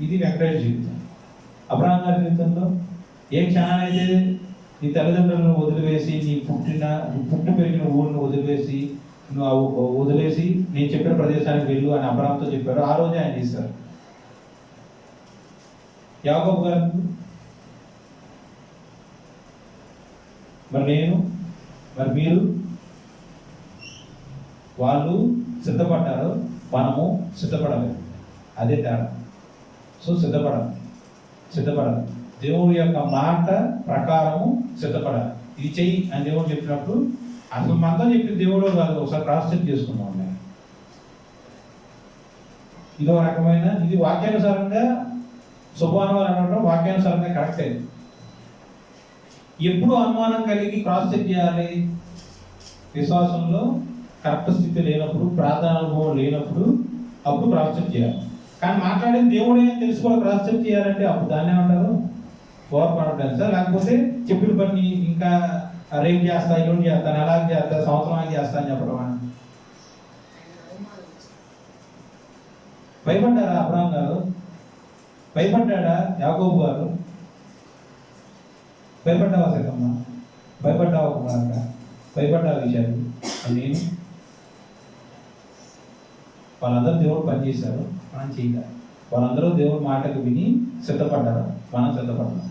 ఇది వెంకటేష్ జీవితం. అబ్రహాం గారి జీవితంలో ఏ క్షణానైతే నీ తల్లిదండ్రులను వదిలివేసి నీ పుట్టి పెరిగిన ఊరిని వదిలివేసి నేను చెప్పిన ప్రదేశానికి వెళ్ళు అని అబ్రహాంతో చెప్పారు. ఆ రోజే ఆయన చేశారు. యాకోబు గారు మరి మీరు వాళ్ళు సిద్ధపడ్డారు, మనము సిద్ధపడాలి. అదే తేడా. సో సిద్ధపడాలి. దేవుడి యొక్క మాట ప్రకారము సిద్ధపడాలి. ఇది చెయ్యి అని దేవుడు చెప్పినప్పుడు అసలు మనతో చెప్పిన దేవుడు కాదు. ఒకసారి క్రాస్ చెక్ చేసుకున్నాం. ఇదో రకమైన ఇది వాక్యానుసారంగా శుభానువాలు అనడం వాక్యానుసారంగా కరెక్ట్ అయింది. ఎప్పుడు అనుమానం కలిగి క్రాస్ చెక్ చేయాలి? విశ్వాసంలో కరెక్ట్ స్థితి లేనప్పుడు, ప్రార్థన అనుభవం లేనప్పుడు అప్పుడు క్రాస్ చెక్ చేయాలి. కానీ మాట్లాడేది దేవుడే తెలుసుకోవాలి. క్రాస్ చెక్ చేయాలంటే అప్పుడు దాన్ని ఏమంటారు? Over confidence. లేకపోతే చెప్పిన పని ఇంకా రేపు చేస్తా, ఎల్లుండి చేస్తా, నెలకి చేస్తా, సంవత్సరానికి చేస్తా అని చెప్పడం. భయపడ్డారా అబ్రహాం గారు? భయపడ్డా యాకోబు గారు? భయపడ్డావా సీతమ్మ? భయపడ్డావా కుమారక? భయపడ్డావా విషయాలు? నేను వాళ్ళందరూ దేవుడు పనిచేశారు, మనం చేయాలి. వాళ్ళందరూ దేవుడి మాటకు విని సిద్ధపడ్డారు, మనం సిద్ధపడ్డాం.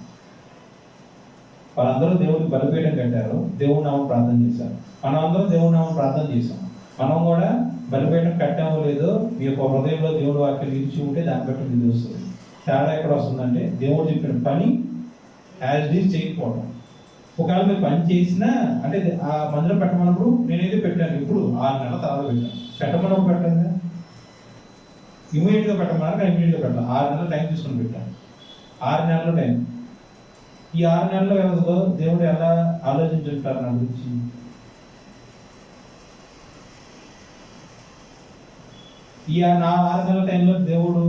వాళ్ళందరూ దేవుడికి బలిపీఠం కట్టారు, దేవుడి నామం ప్రార్థన చేశారు. మనం అందరం దేవుడి నామం ప్రార్థన చేశాం. మనం కూడా బలిపీఠం కట్టామో లేదో మీ యొక్క హృదయంలో దేవుడి వాక్యం నిలిచి ఉంటే దాన్ని బట్టి ఇది వస్తుంది. తేడా ఎక్కడ వస్తుందంటే దేవుడు చెప్పిన పని యాజ్ డీజ్ చేయకపోవడం. ఒకవేళ మీరు పని చేసినా అంటే ఆ మందిరం పెట్టమన్నప్పుడు నేనైతే పెట్టాను. ఇప్పుడు 6 నెలల తర్వాత పెట్టమన్నప్పుడు పెట్టలేదు కదా. ఇమీడియట్గా పెట్టమన్నారు కానీ ఇమీడియట్గా పెట్టాలి. 6 నెలలు టైం తీసుకుని పెట్టాను. 6 నెలల టైం. ఈ 6 నెలల వ్యవధిలో దేవుడు ఎలా ఆలోచించుంటారు నా గురించి? నా 6 నెలల టైంలో దేవుడు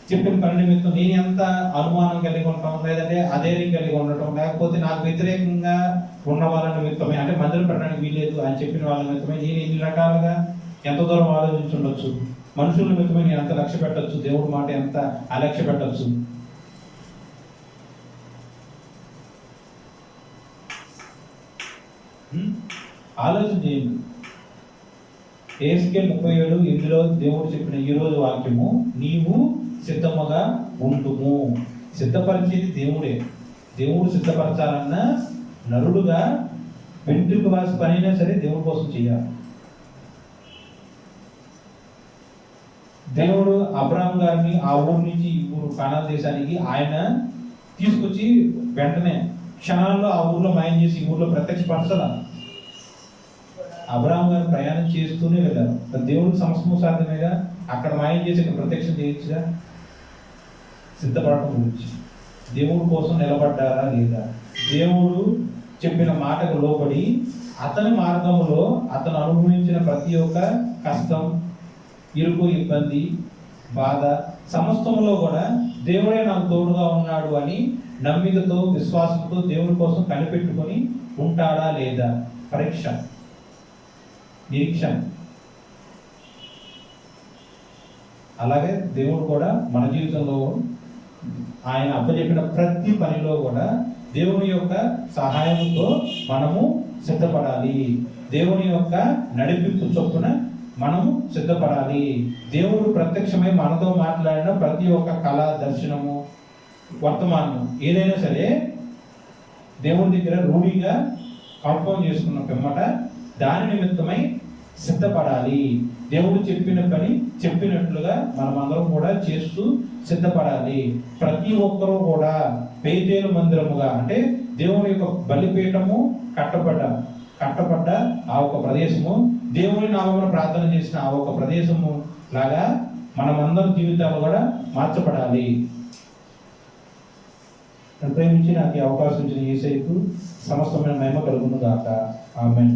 చెప్పిన పని నిమిత్తం నేను ఎంత అనుమానం కలిగి ఉంటాం, లేదంటే అధైర్యం కలిగి ఉండటం, లేకపోతే నాకు వ్యతిరేకంగా ఉన్న వాళ్ళ నిమిత్తమే, అంటే మందిరం పెట్టడానికి వీలేదు అని చెప్పిన వాళ్ళ నిమిత్తమే నేను ఇన్ని రకాలుగా ఎంత దూరం ఆలోచించుండొచ్చు. మనుషుల నిమిత్తమే నేను ఎంత లక్ష్య పెట్టచ్చు, దేవుడి మాట ఎంత అలక్ష్య పెట్టచ్చు. ఆలోచన చేయండి. ఎహెజ్కేలు 37:8 దేవుడు చెప్పిన ఈ రోజు వాక్యము, నీవు సిద్ధముగా ఉంటుము. సిద్ధపరిచేది దేవుడే. దేవుడు సిద్ధపరచాలన్న నరుడుగా వెంట్రుక వాసి పనైనా సరే దేవుడి కోసం చేయాలి. దేవుడు అబ్రహాం గారిని ఆ ఊరు నుంచి ఈ ఊరు కానాన్ దేశానికి ఆయన తీసుకొచ్చి వెంటనే క్షణాల్లో ఆ ఊర్లో మాయం చేసి ఈ ఊర్లో ప్రత్యక్షపరచాల. అబ్రహాం గారు ప్రయాణం చేస్తూనే వెళ్ళారు. దేవుడికి సమస్తము సాధ్యమేగా. అక్కడ మాయం చేసి ఇక్కడ ప్రత్యక్షం చేయొచ్చుగా. సిద్ధపడటం గురించి దేవుడి కోసం నిలబడ్డారా లేదా? దేవుడు చెప్పిన మాటకు లోబడి అతని మార్గంలో అతను అనుభవించిన ప్రతి ఒక్క కష్టం, ఇరుకు, ఇబ్బంది, బాధ సమస్తములో కూడా దేవుడే నాకు తోడుగా ఉన్నాడు అని నమ్మికతో, విశ్వాసంతో దేవుని కోసం కనిపెట్టుకొని ఉంటాడా లేదా? పరీక్ష, నిరీక్షణ. అలాగే దేవుడు కూడా మన జీవితంలో ఆయన అప్పచెప్పిన ప్రతి పనిలో కూడా దేవుని యొక్క సహాయంతో మనము సిద్ధపడాలి. దేవుని యొక్క నడిపింపు చొప్పున మనము సిద్ధపడాలి. దేవుడు ప్రత్యక్షమై మనతో మాట్లాడిన ప్రతి ఒక్క కళ, దర్శనము, వర్తమానము ఏదైనా సరే దేవుని దగ్గర రూఢిగా కన్ఫర్మ్ చేసుకున్న పిమ్మట దాని నిమిత్తమై సిద్ధపడాలి. దేవుడు చెప్పిన పని చెప్పినట్లుగా మనమందరం కూడా చేస్తూ సిద్ధపడాలి. ప్రతి ఒక్కరూ కూడా పేదేలు మందిరముగా, అంటే దేవుని యొక్క బలిపీఠము కట్టబడ్డ ఆ ఒక ప్రదేశము, దేవుని నామమున ప్రార్థన చేసిన ఆ ఒక ప్రదేశము లాగా మనమందరం జీవితాలు కూడా మార్చబడాలి. ప్రేమించి నాకు ఈ అవకాశం ఇచ్చిన యేసయ్యకు సమస్తమైన మహిమ కలుగును గాక. ఆమేన్.